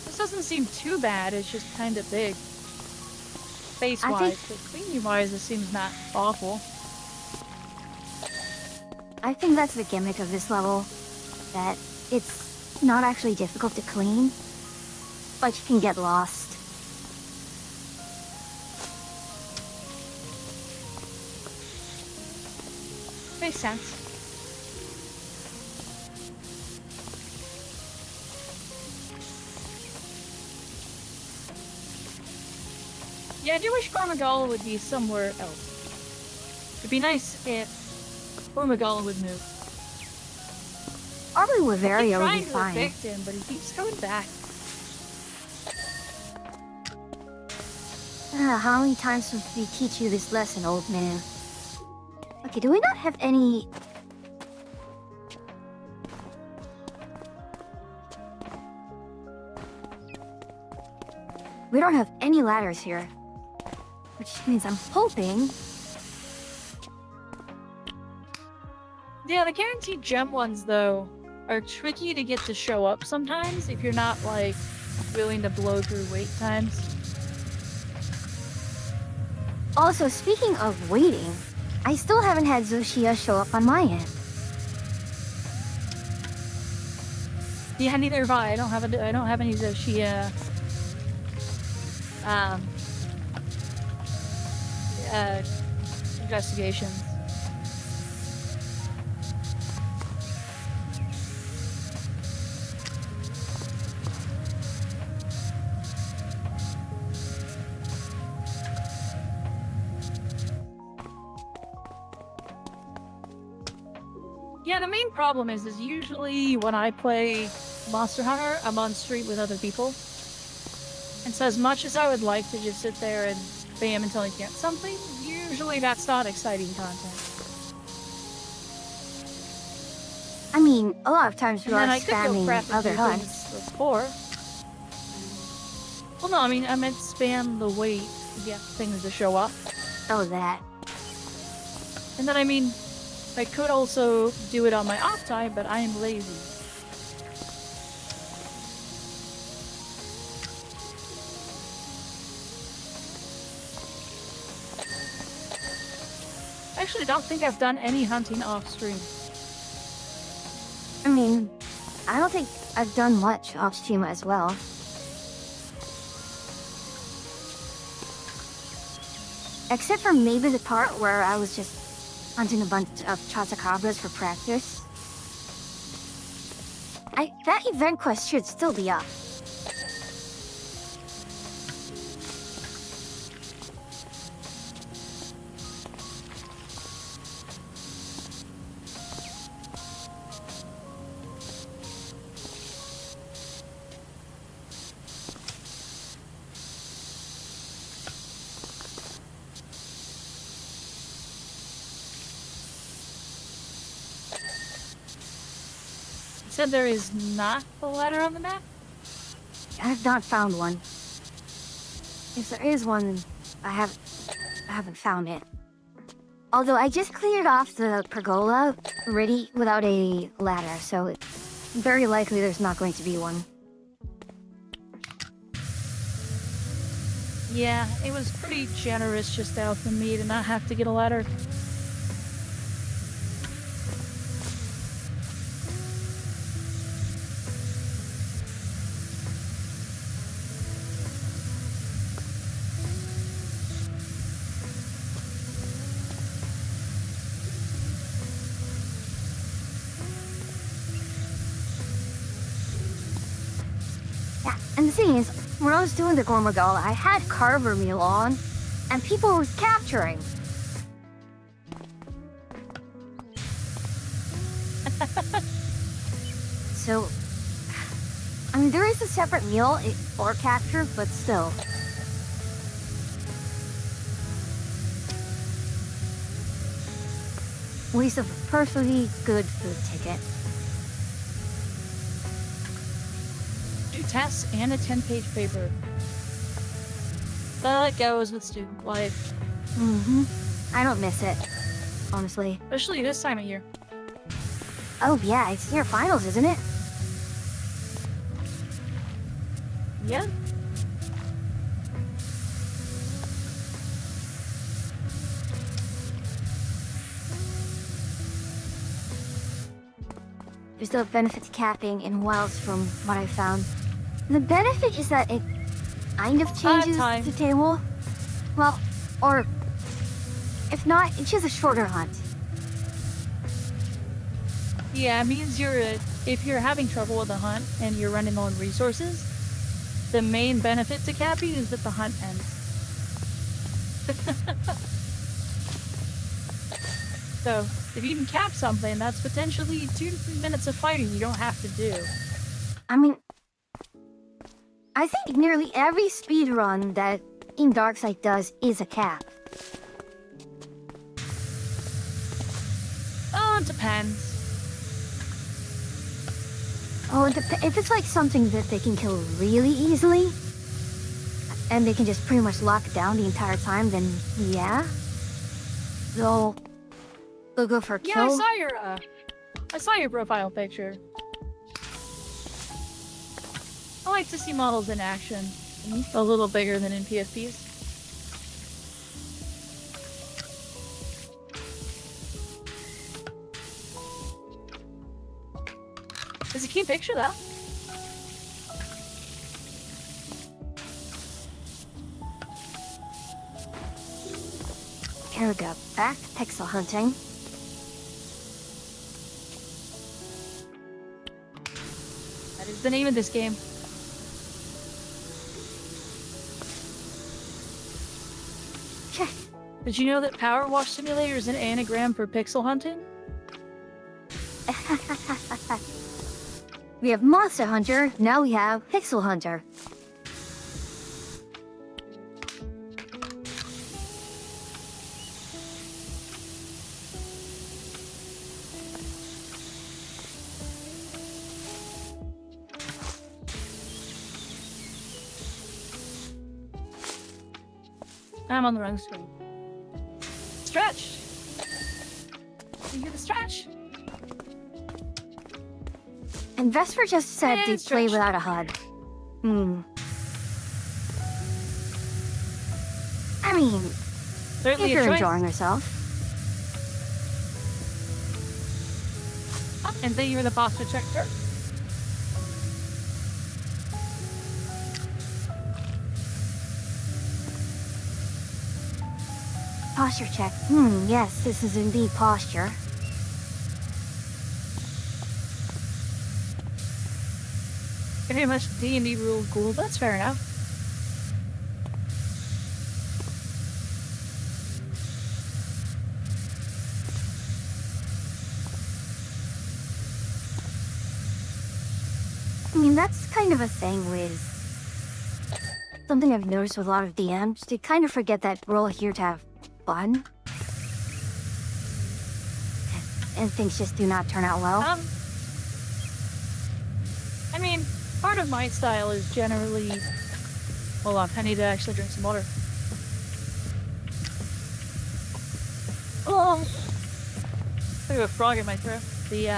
This doesn't seem too bad, it's just kind of big. Space-wise, but cleaning-wise, it seems not awful. I think that's the gimmick of this level. That it's not actually difficult to clean, but you can get lost. Makes sense. Yeah, I do wish Gormagala would be somewhere else. It'd be nice if Gormagala would move. Probably Wiveria would I'm be trying fine. to evict him, but he keeps coming back. How many times must we teach you this lesson, old man? Okay, do we not have any... We don't have any ladders here. Which means I'm hoping... Yeah, the guaranteed gem ones, though, are tricky to get to show up sometimes if you're not, like, willing to blow through wait times. Also, speaking of waiting, I still haven't had Zoshia show up on my end. Yeah, neither have I. I don't have any Zoshia investigations. Yeah, the main problem is usually when I play Monster Hunter, I'm on street with other people. And so as much as I would like to just sit there and spam until I get something, usually that's not exciting content. I mean, a lot of times you And are then I could go prep spamming and other do hunts. things before. Well, no, I mean, I meant spam the wait to get things to show up. Oh, that. And then, I mean, I could also do it on my off time, but I am lazy. I actually don't think I've done any hunting off stream. I mean, I don't think I've done much off stream as well. Except for maybe the part where I was just hunting a bunch of Chasacabras for practice. That event quest should still be up. You said there is not a ladder on the map? I've not found one. If there is one, I haven't found it. Although I just cleared off the pergola already without a ladder, so it's very likely there's not going to be one. Yeah, it was pretty generous just out for me to not have to get a ladder. Yeah, and the thing is, when I was doing the Gormagala, I had Carver meal on, and people were capturing. So, I mean, there is a separate meal for capture, but still. Waste of a perfectly good food ticket. tests and a 10-page paper. That goes with student life. I don't miss it, honestly. Especially this time of year. Oh yeah, it's near finals, isn't it? Yeah. There's no benefit to capping in wilds from what I found. The benefit is that it kind of changes time. the table. Well, or if not, it's just a shorter hunt. Yeah, it means if you're having trouble with the hunt and you're running low on resources, the main benefit to capping is that the hunt ends. So, if you can cap something, that's potentially 2 to 3 minutes of fighting you don't have to do. I mean, I think nearly every speedrun that Team Darkseid does is a cap. Oh, it depends. Oh, if it's like something that they can kill really easily, and they can just pretty much lock it down the entire time, then yeah. They'll go for a Yeah, kill. I saw your profile picture. I like to see models in action. A little bigger than in PFPs. It's a cute picture, though. Here we go. Back to pixel hunting. That is the name of this game. Check. Did you know that Powerwash Simulator is an anagram for pixel hunting? We have Monster Hunter, now we have Pixel Hunter. I'm on the wrong screen. Stretch! You hear the stretch? And Vesper just said And they play stretch. without a HUD. I mean, Certainly if a you're choice. enjoying yourself. And then you're the posture checker. Posture check. Yes, this is indeed posture. Pretty much D&D rule cool, that's fair enough. I mean, that's kind of a thing with... Something I've noticed with a lot of DMs. They kind of forget that we're all here to have fun. And things just do not turn out well. I mean, part of my style is generally... Hold on, I need to actually drink some water. Oh! I have a frog in my throat. The,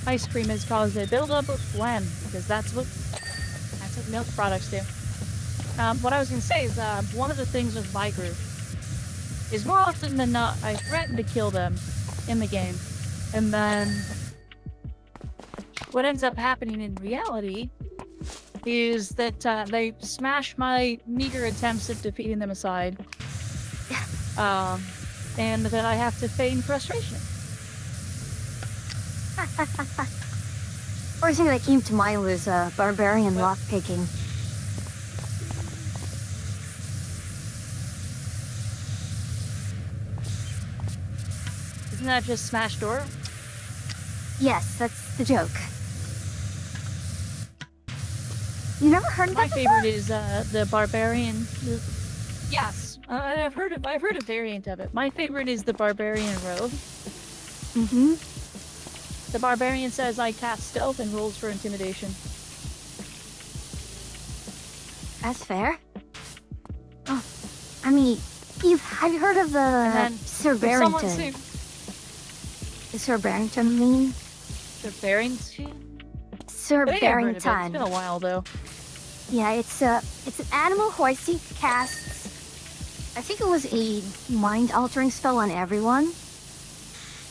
ice cream has caused a buildup of phlegm, because that's what milk products do. What I was going to say is, one of the things with my group is more often than not, I threaten to kill them in the game. And then what ends up happening in reality is that they smash my meager attempts at defeating them aside. And that I have to feign frustration. First thing that came to mind was barbarian lockpicking. Isn't that just smash door? Yes, that's the joke. You never heard of My that favorite is the barbarian. Yes, I've heard a variant of it. My favorite is the barbarian rogue. Mm-hmm. The barbarian says I cast stealth and rolls for intimidation. That's fair. Oh, I mean, have you heard of the then Sir Someone Barrington? say The Sir Barrington meme? the Barrington? Sir I think I've heard of it. It's Barrington. been a while though. Yeah, it's an animal hoisting casts. I think it was a mind-altering spell on everyone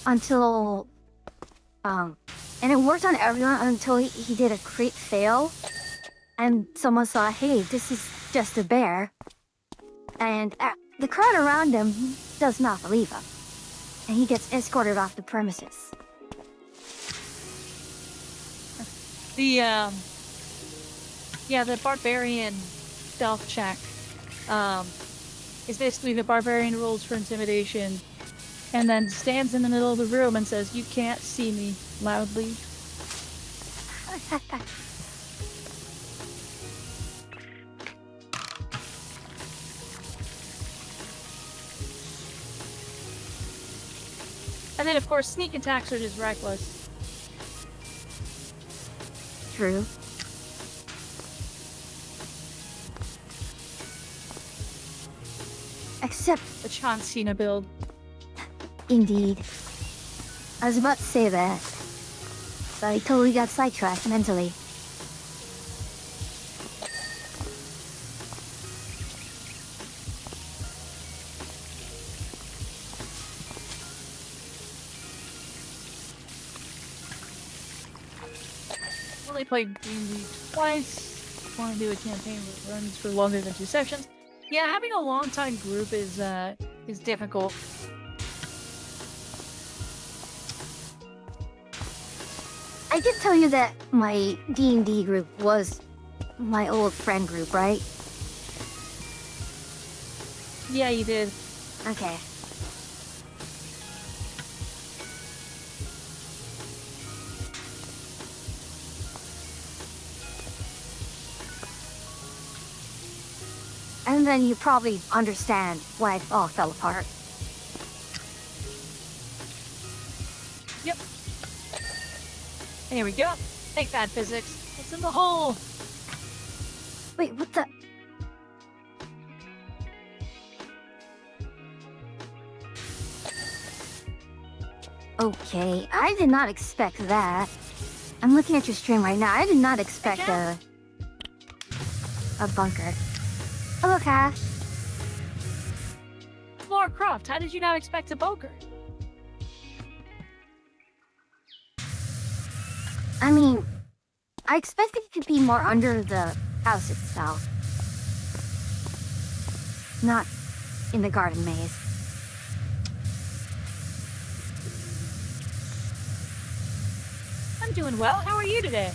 until, and it worked on everyone until he did a crit fail, and someone saw, hey, this is just a bear, and the crowd around him does not believe him, and he gets escorted off the premises. The the barbarian stealth check is basically the barbarian rolls for intimidation and then stands in the middle of the room and says, "You can't see me," loudly. And then, of course, sneak attacks are just reckless. True. Except, The John Cena build. indeed. I was about to say that, but I totally got sidetracked mentally. Only played D&D twice. Want to do a campaign that runs for longer than 2 sessions. Yeah, having a long time group is difficult. I did tell you that my D&D group was my old friend group, right? Yeah, you did. Okay. And then you probably understand why it all fell apart. Yep. There we go. Take that, physics. What's in the hole? Wait, what the? Okay, I did not expect that. I'm looking at your stream right now. I did not expect a bunker. Hello, Cash. Lara Croft, how did you not expect a bunker? I mean, I expected it to be more under the house itself. Not in the garden maze. I'm doing well. How are you today?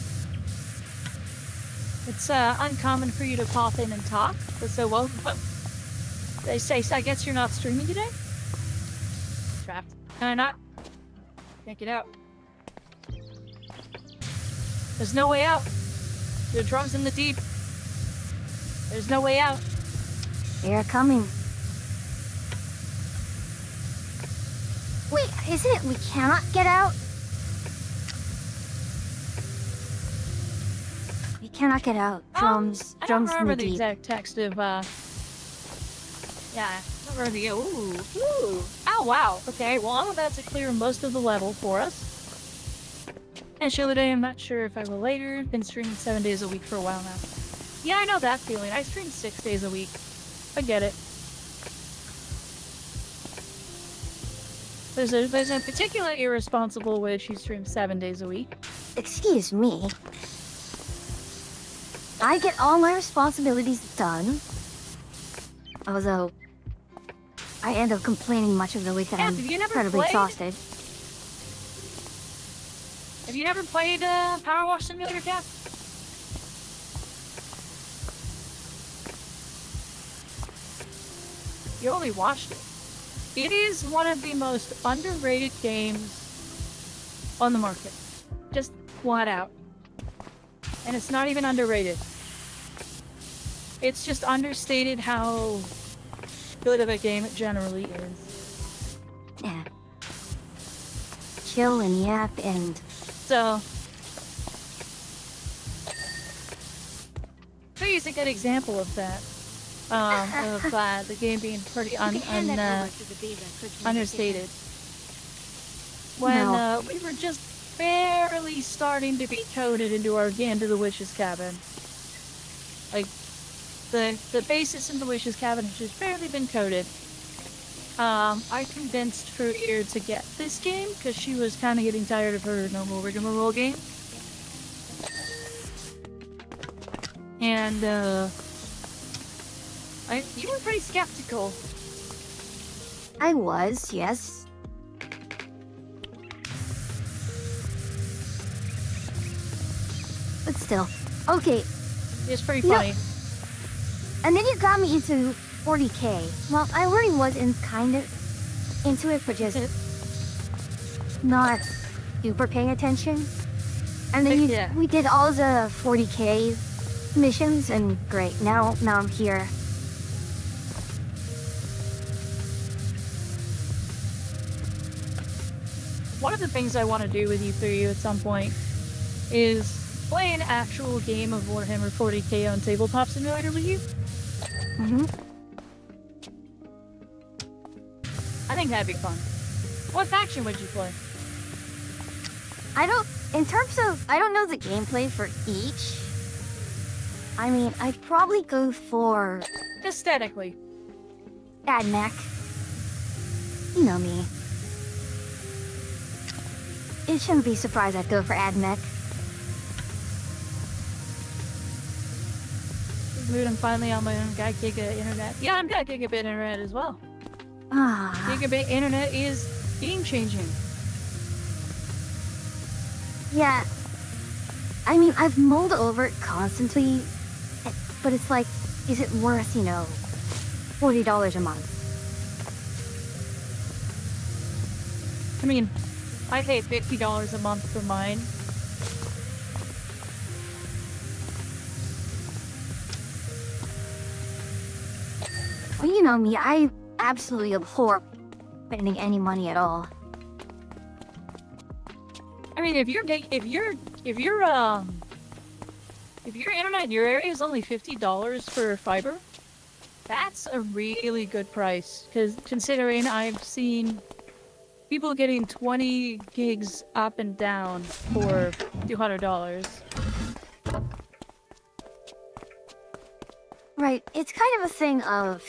It's uncommon for you to pop in and talk, but so well. They say, I guess you're not streaming today? Trapped. Can I not? Can't get out. There's no way out. The drums in the deep. There's no way out. They're coming. Wait, isn't it we cannot get out? We cannot get out. Drums, I don't drums in remember the the deep. exact text of, yeah, I don't remember the, ooh. Oh, wow. Okay, well, I'm about to clear most of the level for us. And show the day, I'm not sure if I will later. Been streaming 7 days a week for a while now. Yeah, I know that feeling. I stream 6 days a week. I get it. There's a particular irresponsible witch who streams 7 days a week. Excuse me. I get all my responsibilities done. Although, I end up complaining much of the week that Yeah, I'm have you never incredibly played? exhausted. Have you never played Powerwash Simulator, Cap? You only watched it. It is one of the most underrated games on the market. Just flat out. And it's not even underrated. It's just understated how good of a game it generally is. Yeah. Chill and yap and... So, please is a good example of that. The game being pretty You can hand that over to the beaver quickly. understated. When No. we were just barely starting to be coded into our game to the witch's cabin. Like, the basis in the witch's cabin has just barely been coded. I convinced her ear to get this game because she was kind of getting tired of her normal rigmarole game. And, you were pretty skeptical. I was, yes. But still. Okay, It's pretty No. funny. and then you got me into 40K. Well, I already was kind of into it, but just not super paying attention. And then Yeah. we did all the 40K missions, and great. Now I'm here. One of the things I want to do with you at some point is play an actual game of Warhammer 40K on Tabletop Simulator with you. Mm-hmm. I think that'd be fun. What faction would you play? I don't know the gameplay for each. I mean, I'd probably go for Aesthetically. AdMech. You know me. It shouldn't be surprised I'd go for AdMech. Dude, I'm finally on my own Giga internet. Yeah, I'm got gigabit internet as well. Ah, Gigabit internet is game changing. yeah. I mean, I've mulled over it constantly, but it's like, is it worth, $40 a month? I mean, I pay $50 a month for mine. Well, you know me, I absolutely abhor spending any money at all. I mean, if your internet in your area is only $50 for fiber, that's a really good price. Because considering I've seen people getting 20 gigs up and down for $200. Right, it's kind of a thing of,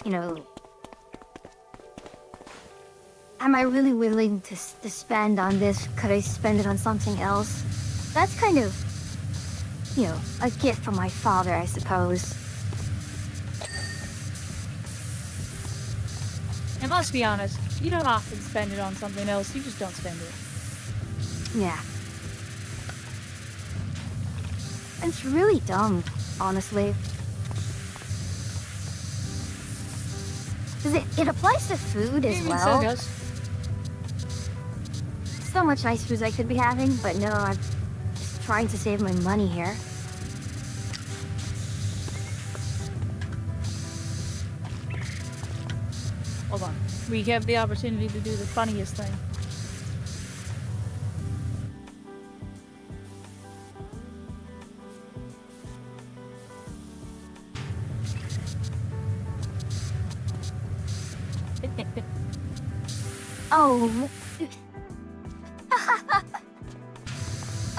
am I really willing to spend on this? Could I spend it on something else? That's kind of, a gift from my father, I suppose. And let's be honest, you don't often spend it on something else, you just don't spend it. Yeah. It's really dumb, honestly. 'Cause it applies to food as Even well. so goes. So much nice food I could be having, but no, I'm just trying to save my money here. Hold on. We have the opportunity to do the funniest thing. Oh.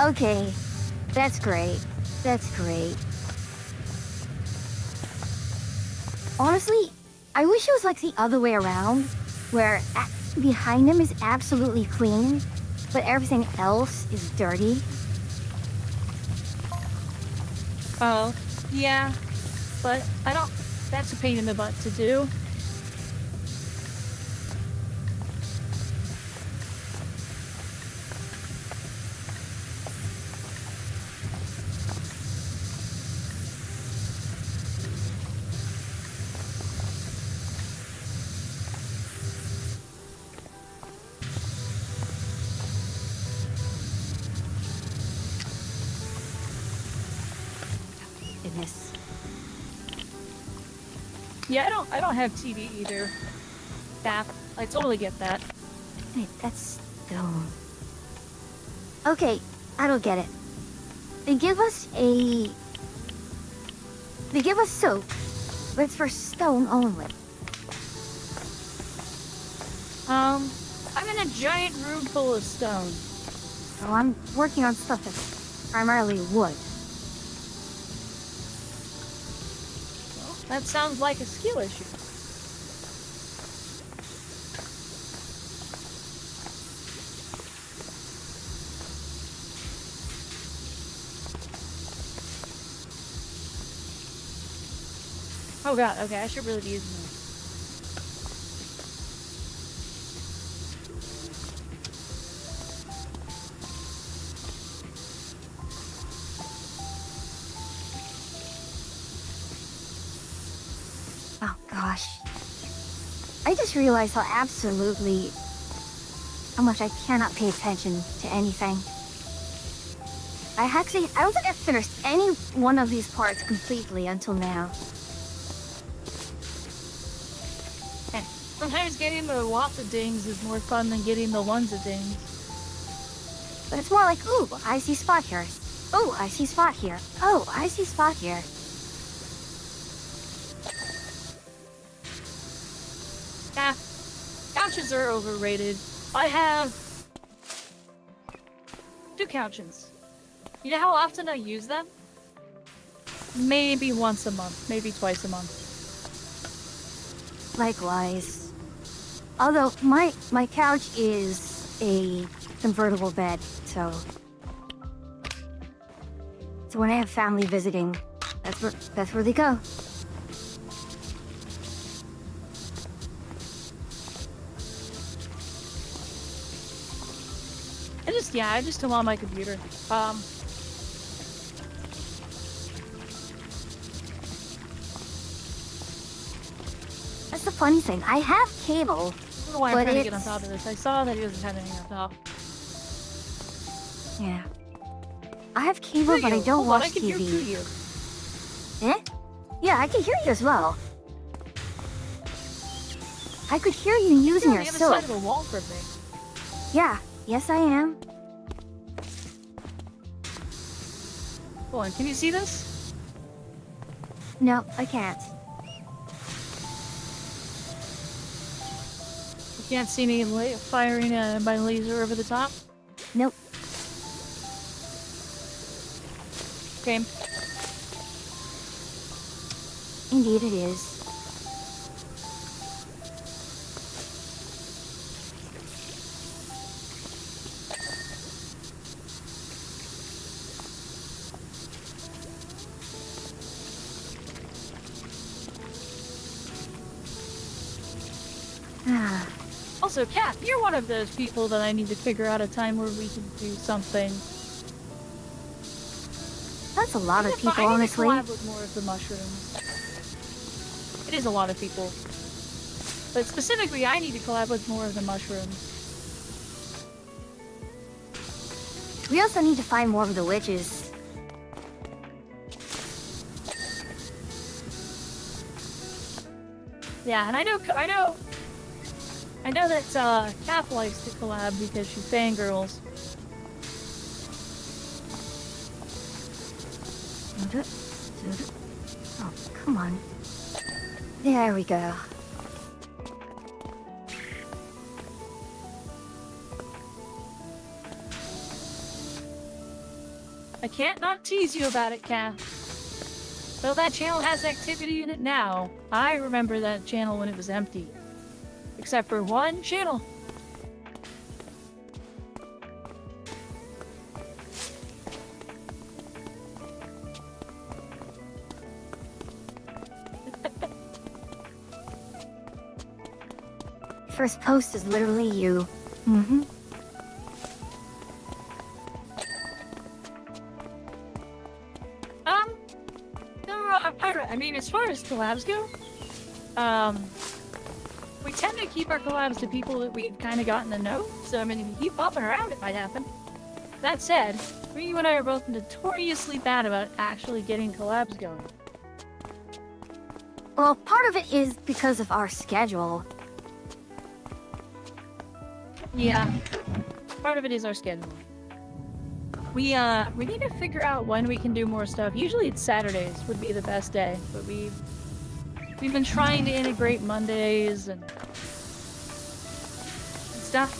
Okay. That's great. That's great. Honestly, I wish it was like the other way around, where behind him is absolutely clean, but everything else is dirty. Oh, yeah. But I don't... That's a pain in the butt to do. Goodness. Yeah, I don't have TV either. Yeah, I totally get that. Wait, that's stone. Okay, I don't get it. They give us a They give us soap, but it's for stone only. I'm in a giant room full of stone. So I'm working on stuff that's primarily wood. Well, that sounds like a skill issue. Oh god, okay, I should really be using this. Oh gosh. I just realized how much I cannot pay attention to anything. I don't think I finished any one of these parts completely until now. And sometimes getting the lots of dings is more fun than getting the ones of dings. But it's more like, ooh, I see spot here. Oh, I see spot here. Oh, I see spot here. Yeah, couches are overrated. I have 2 couches. You know how often I use them? Maybe once a month, maybe twice a month. Likewise. Although, my couch is a convertible bed, so when I have family visiting, that's where they go. I just don't want my computer. That's the funny thing. I have cable. I don't know why I'm but trying to get on top of this. I saw that he wasn't having anything on top. Yeah. I have cable, but I don't Hold watch on, I can TV. hear you. Eh? Yeah, I can hear you as well. I could hear you using You're your on the other side soap. of the wall from me. Yeah. Yes, I am. Hold on, can you see this? No, I can't. You can't see me firing my laser over the top? Nope. Okay. Indeed it is. Ah. Also, Kat, you're one of those people that I need to figure out a time where we can do something. That's a lot of people, I need honestly. to collab with more of the mushrooms. It is a lot of people. But specifically, I need to collab with more of the mushrooms. We also need to find more of the witches. Yeah, and I know that Kat likes to collab because she fangirls. Oh, come on. There we go. I can't not tease you about it, Kat. Though that channel has activity in it now, I remember that channel when it was empty. Except for one channel. First post is literally you. Mm-hmm. I mean, as far as collabs go, we tend to keep our collabs to people that we've kind of gotten to know. So, I mean, if you keep popping around, it might happen. That said, you and I are both notoriously bad about actually getting collabs going. Well, part of it is because of our schedule. Yeah. Part of it is our schedule. We need to figure out when we can do more stuff. Usually it's Saturdays would be the best day, but we've been trying to integrate Mondays and stuff.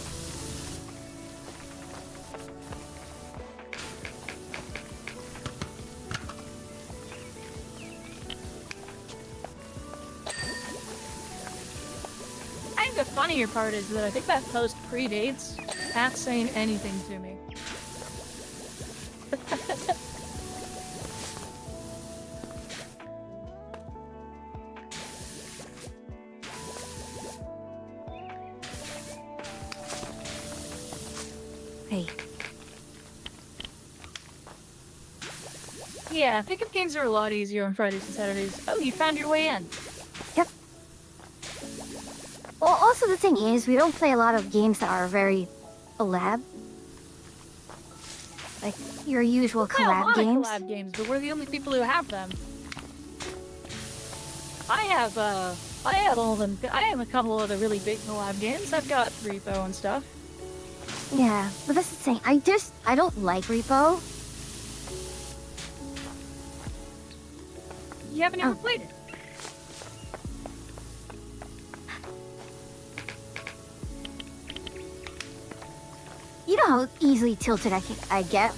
I think the funnier part is that I think that post predates Pat saying anything to me. Hey, Yeah, pickup games are a lot easier on Fridays and Saturdays. Oh, you found your way in. yep. Well, also the thing is, we don't play a lot of games that are very collab. Like your usual We play a lot collab games. of collab games, but we're the only people who have them. I have all them. I have a couple of the really big collab games. I've got Repo and stuff. Yeah, but that's the thing. I don't like Repo. You haven't ever Oh. played it. You know how easily tilted I get?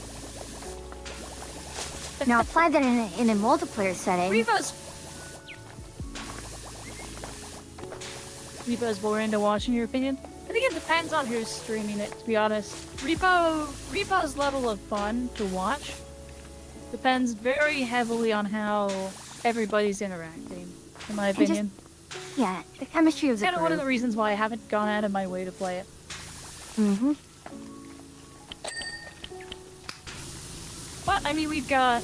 Now apply that in a multiplayer setting. Repo's boring to watch, in your opinion? I think it depends on who's streaming it, to be honest. Repo's level of fun to watch depends very heavily on how everybody's interacting, in my opinion. Yeah, the chemistry of the Kind of one of group. the reasons why I haven't gone out of my way to play it. Mm-hmm. But, I mean, we've got...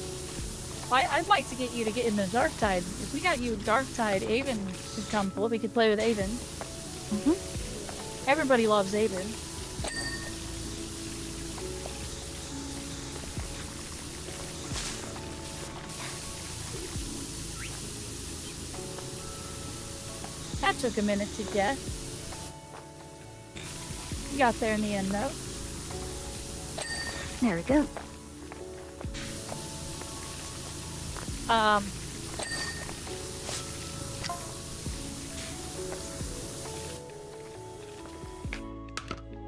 I'd like to get you to get into Darktide. If we got you Darktide, Avon could come play. We could play with Avon. Mm-hmm. Everybody loves Avon. That took a minute to get. We got there in the end, though. There we go.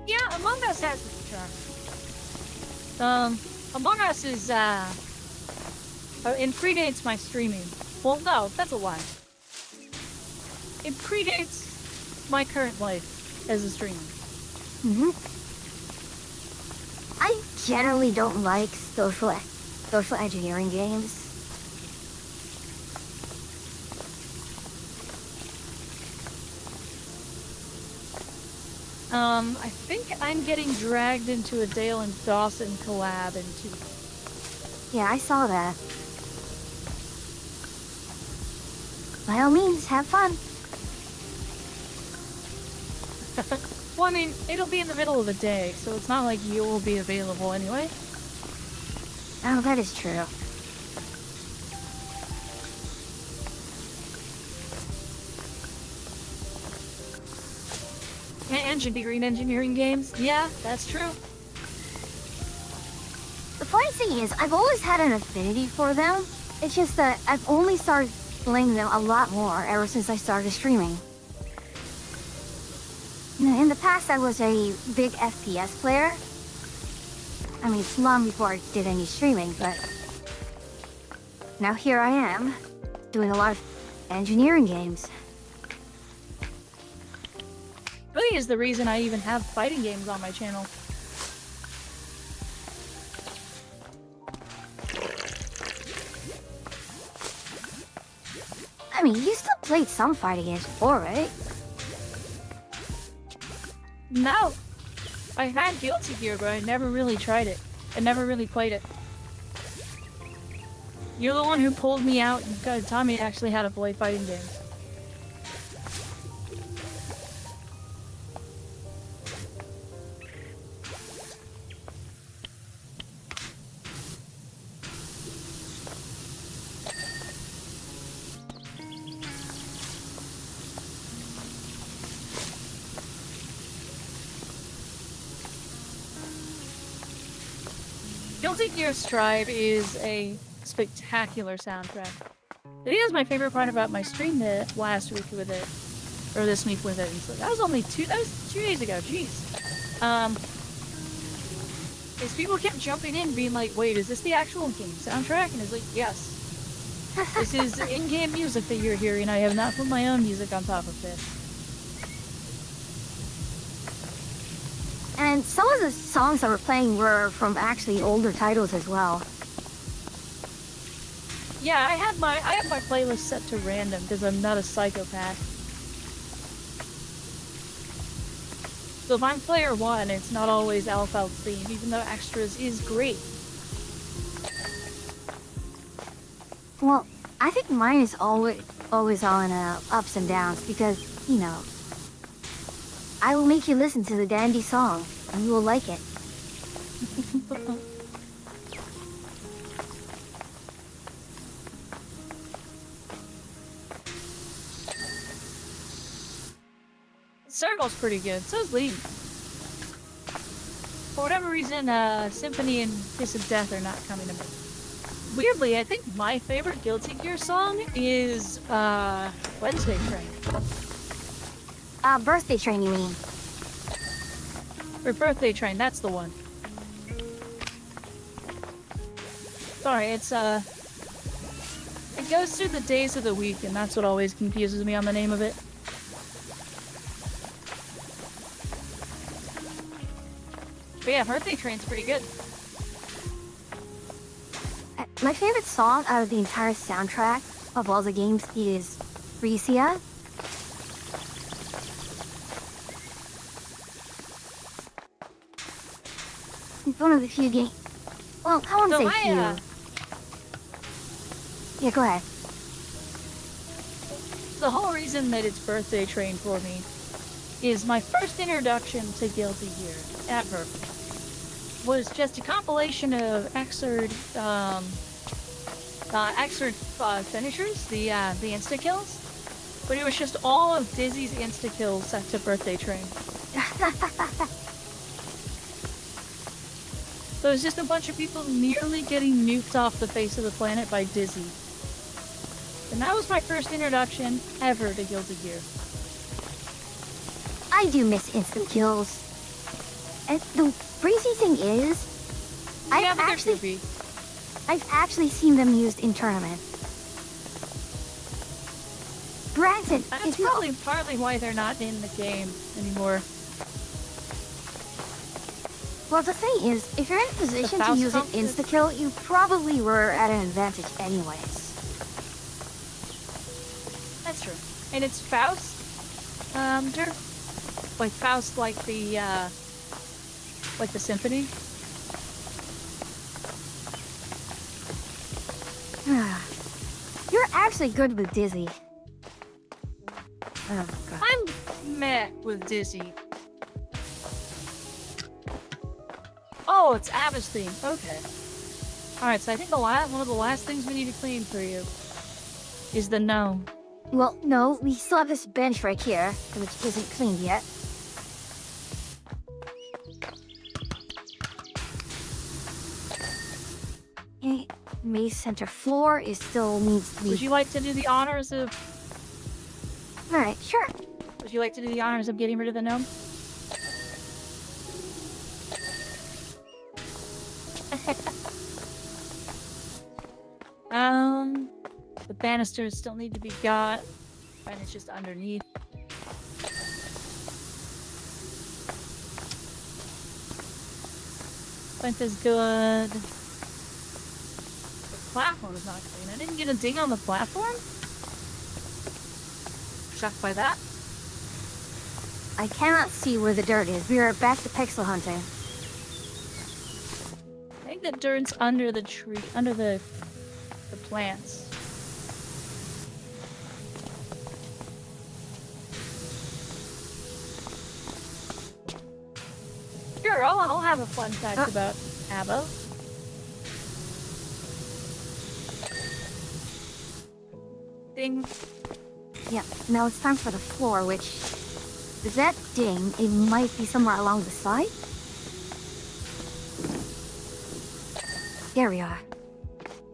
Yeah, Among Us has its charm. Among Us is, it predates my streaming. Well, no, that's a lie. It predates my current life as a streamer. Mm-hmm. I generally don't like social engineering games. I think I'm getting dragged into a Dale and Dawson collab in 2. Yeah, I saw that. By all means, have fun. Well, I mean, it'll be in the middle of the day, so it's not like you will be available anyway. Oh, that is true. Engineering games? Yeah, that's true. The funny thing is, I've always had an affinity for them. It's just that I've only started playing them a lot more ever since I started streaming. In the past, I was a big FPS player. I mean, it's long before I did any streaming, but now here I am, doing a lot of engineering games. Really is the reason I even have fighting games on my channel. I mean, you still played some fighting games before, right? No! I had Guilty Gear, but I never really tried it. I never really played it. You're the one who pulled me out and taught me actually how to play fighting games. Guilty Gear Strive is a spectacular soundtrack. I think that's my favorite part about my stream last week with it, or this week with it. That was only that was 2 days ago. Jeez. Is people kept jumping in, being like, "Wait, is this the actual game soundtrack?" And it's like, "Yes, this is in-game music that you're hearing. I have not put my own music on top of this." And some of the songs that we're playing were from actually older titles as well. Yeah, I have my playlist set to random because I'm not a psychopath. So if I'm player 1, it's not always Alphal's theme, even though Extras is great. Well, I think mine is always on ups and downs because, you know, I will make you listen to the dandy song and you will like it. Circle's pretty good. So's Lead. For whatever reason, Symphony and Kiss of Death are not coming to me. Weirdly, I think my favorite Guilty Gear song is Wednesday Train. Birthday Train, you mean? Or Birthday Train, that's the one. Sorry, it's it goes through the days of the week, and that's what always confuses me on the name of it. But yeah, Birthday Train's pretty good. My favorite song out of the entire soundtrack of all the games is Frisia. It's one of the few games. Well, I won't say few. Yeah, go ahead. The whole reason that it's Birthday Train for me is my first introduction to Guilty Gear ever was just a compilation of Xrd finishers, the insta-kills. But it was just all of Dizzy's insta-kills set to Birthday Train. So it was just a bunch of people nearly getting nuked off the face of the planet by Dizzy. And that was my first introduction ever to Guilty Gear. I do miss instant kills. And the crazy thing is, Yeah, but they're actually goofy. I've actually seen them used in tournament. Granted, That's if you probably partly why they're not in the game anymore. well, the thing is, if you're in a position to Faust use it pump? insta-kill, you probably were at an advantage anyways. That's true. And it's Faust, like Faust, like the symphony. You're actually good with Dizzy. Oh, God. I'm meh with Dizzy. Oh, it's Abba's theme. Okay. Alright, so I think one of the last things we need to clean for you is the gnome. Well, no, we still have this bench right here, which isn't cleaned yet. Okay, maze center floor is still needs to be. Would you like to do the honors of... Alright, sure. Would you like to do the honors of getting rid of the gnome? The banisters still need to be got, and it's just underneath. Flint is good. The platform is not clean. I didn't get a ding on the platform? Shocked by that. I cannot see where the dirt is. We are back to pixel hunting. I think the dirt's under the tree, under the plants. Sure, I'll have a fun fact about Abba. Ding. Yeah, now it's time for the floor, which... Is that ding? It might be somewhere along the side? There we are.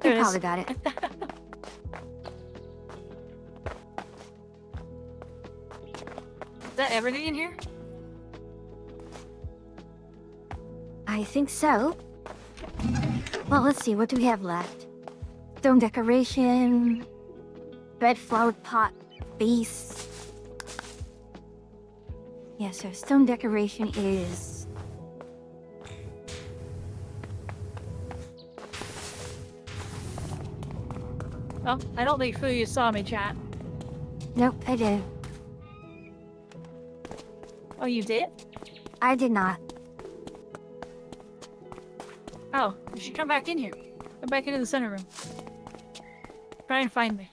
There You it is. probably got it. Is that everything in here? I think so. Well, let's see. What do we have left? Stone decoration. Red flower pot base. Yeah, so stone decoration is... Oh, I don't think you saw me, chat. Nope, I didn't. Oh, you did? I did not. Oh, you should come back in here. Come back into the center room. Try and find me.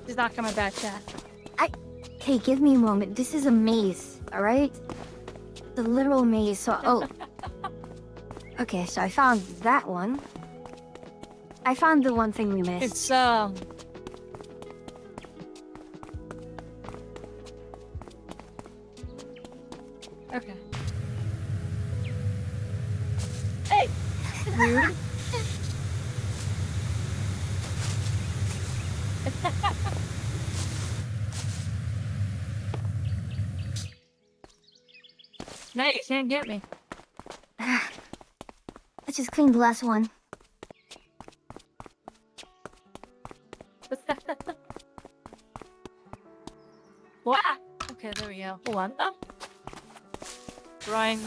He's not coming back, chat. Hey, give me a moment. This is a maze, alright? The literal maze, so... Oh. Okay, so I found that one. I found the one thing we missed. It's, Okay. Hey! Rude. No, you can't get me. Let's just clean the last one. What? Okay, there we go. Hold on. Oh. Drawing.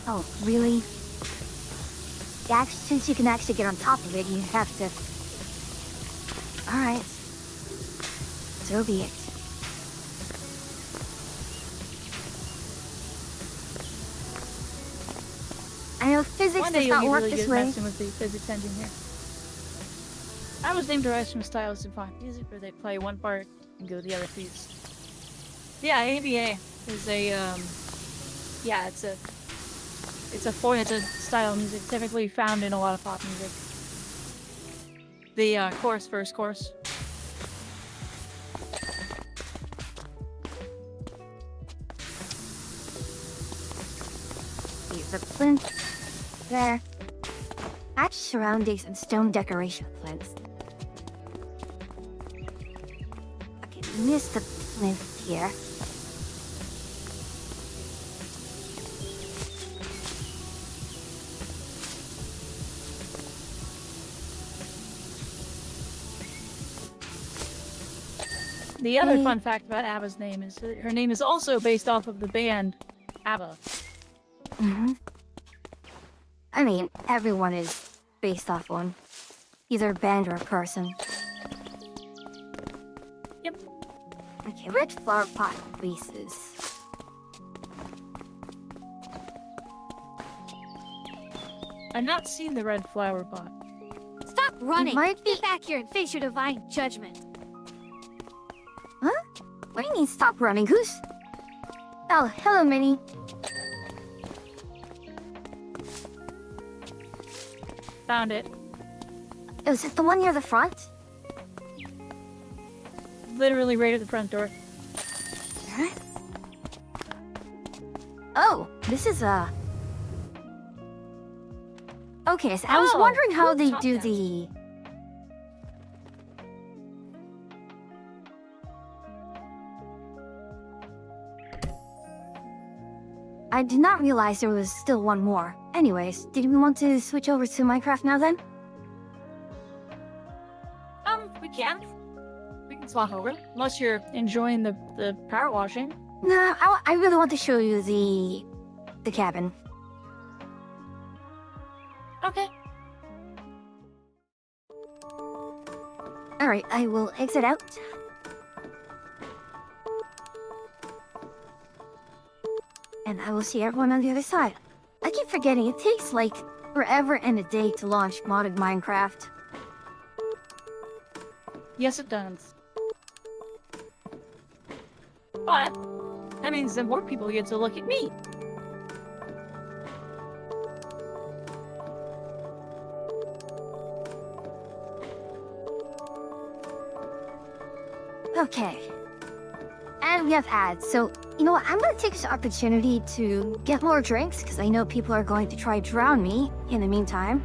Oh, really? Yeah, since you can actually get on top of it, you have to... Alright. So be it. I know physics One day does you'll not get work really this good way. messing with the physics engine here. I was named derived from styles and font music where they play one part and go the other piece. Yeah, ABA is a yeah, it's a style of music typically found in a lot of pop music. The chorus, first chorus. The plinth. There. Hatch surroundings and stone decoration plinth. Okay, missed the plinth here. The other fun fact about ABBA's name is that her name is also based off of the band ABBA. Mm-hmm. I mean, everyone is based off one. Either a band or a person. Yep. Okay, red flower pot vases. I've not seen the red flower pot. Stop running! might be- Get back here and face your divine judgment. Huh? What do you mean stop running, Goose? Oh, hello, Minnie. Found it. Is it the one near the front? Literally right at the front door. Huh? Oh, this is a... Okay, so I was Oh, wondering how cool they top do down. the... I did not realize there was still one more. Anyways, did we want to switch over to Minecraft now then? We can. We can swap over. Unless you're enjoying the power washing. No, I really want to show you the cabin. Okay. Alright, I will exit out. And I will see everyone on the other side. I keep forgetting, it takes like forever and a day to launch modded Minecraft. Yes, it does. But that means that more people get to look at me. Okay. And we have ads, so you know what? I'm gonna take this opportunity to get more drinks because I know people are going to try to drown me in the meantime.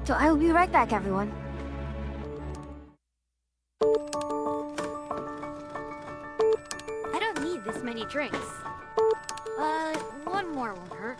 So I will be right back, everyone. I don't need this many drinks. One more won't hurt.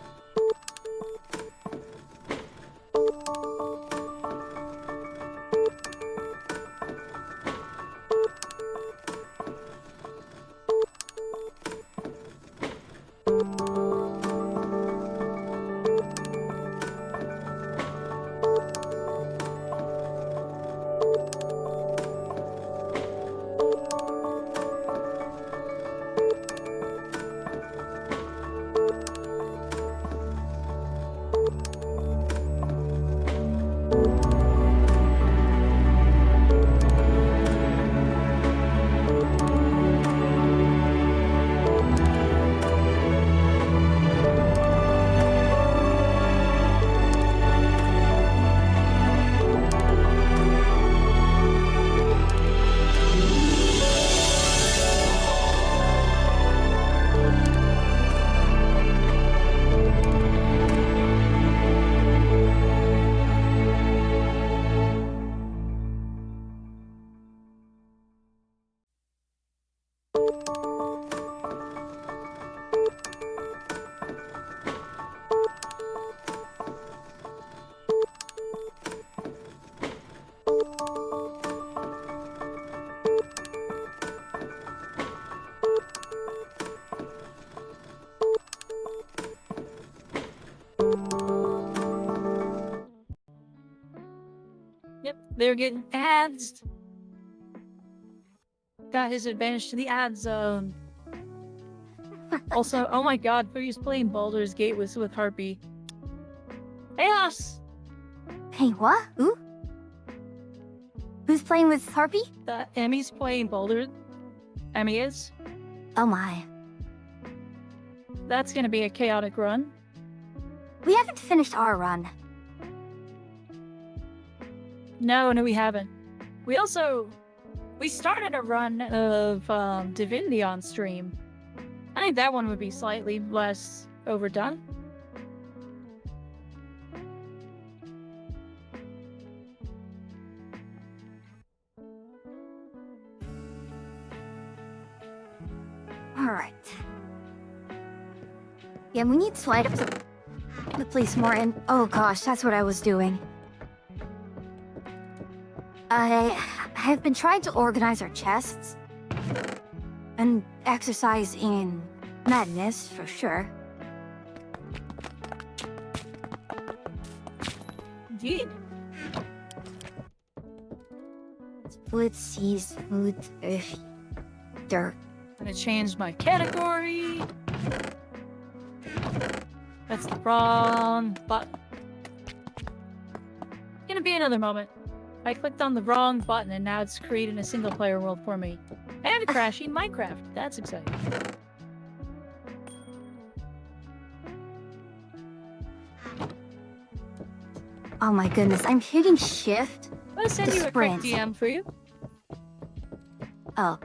Yep, they're getting ads. Got his advantage to the ad zone. Also, oh my god, who's playing Baldur's Gate with Harpy? Chaos! Hey, what? Who? Who's playing with Harpy? Emmy's playing Baldur. Emmy is. Oh my. That's gonna be a chaotic run. We haven't finished our run. No, we haven't. We started a run of Divinity on stream. I think that one would be slightly less overdone. Alright. Yeah, we need slide up to place more in. Oh gosh, that's what I was doing. I have been trying to organize our chests. And exercise in madness, for sure. Indeed. Split seas, food, fish, dirt. I'm gonna change my category. That's the wrong button. Gonna be another moment. I clicked on the wrong button and now it's creating a single player world for me. And crashing Minecraft. That's exciting. Oh my goodness, I'm hitting shift. I'll send The you a quick sprint. DM for you. Oh,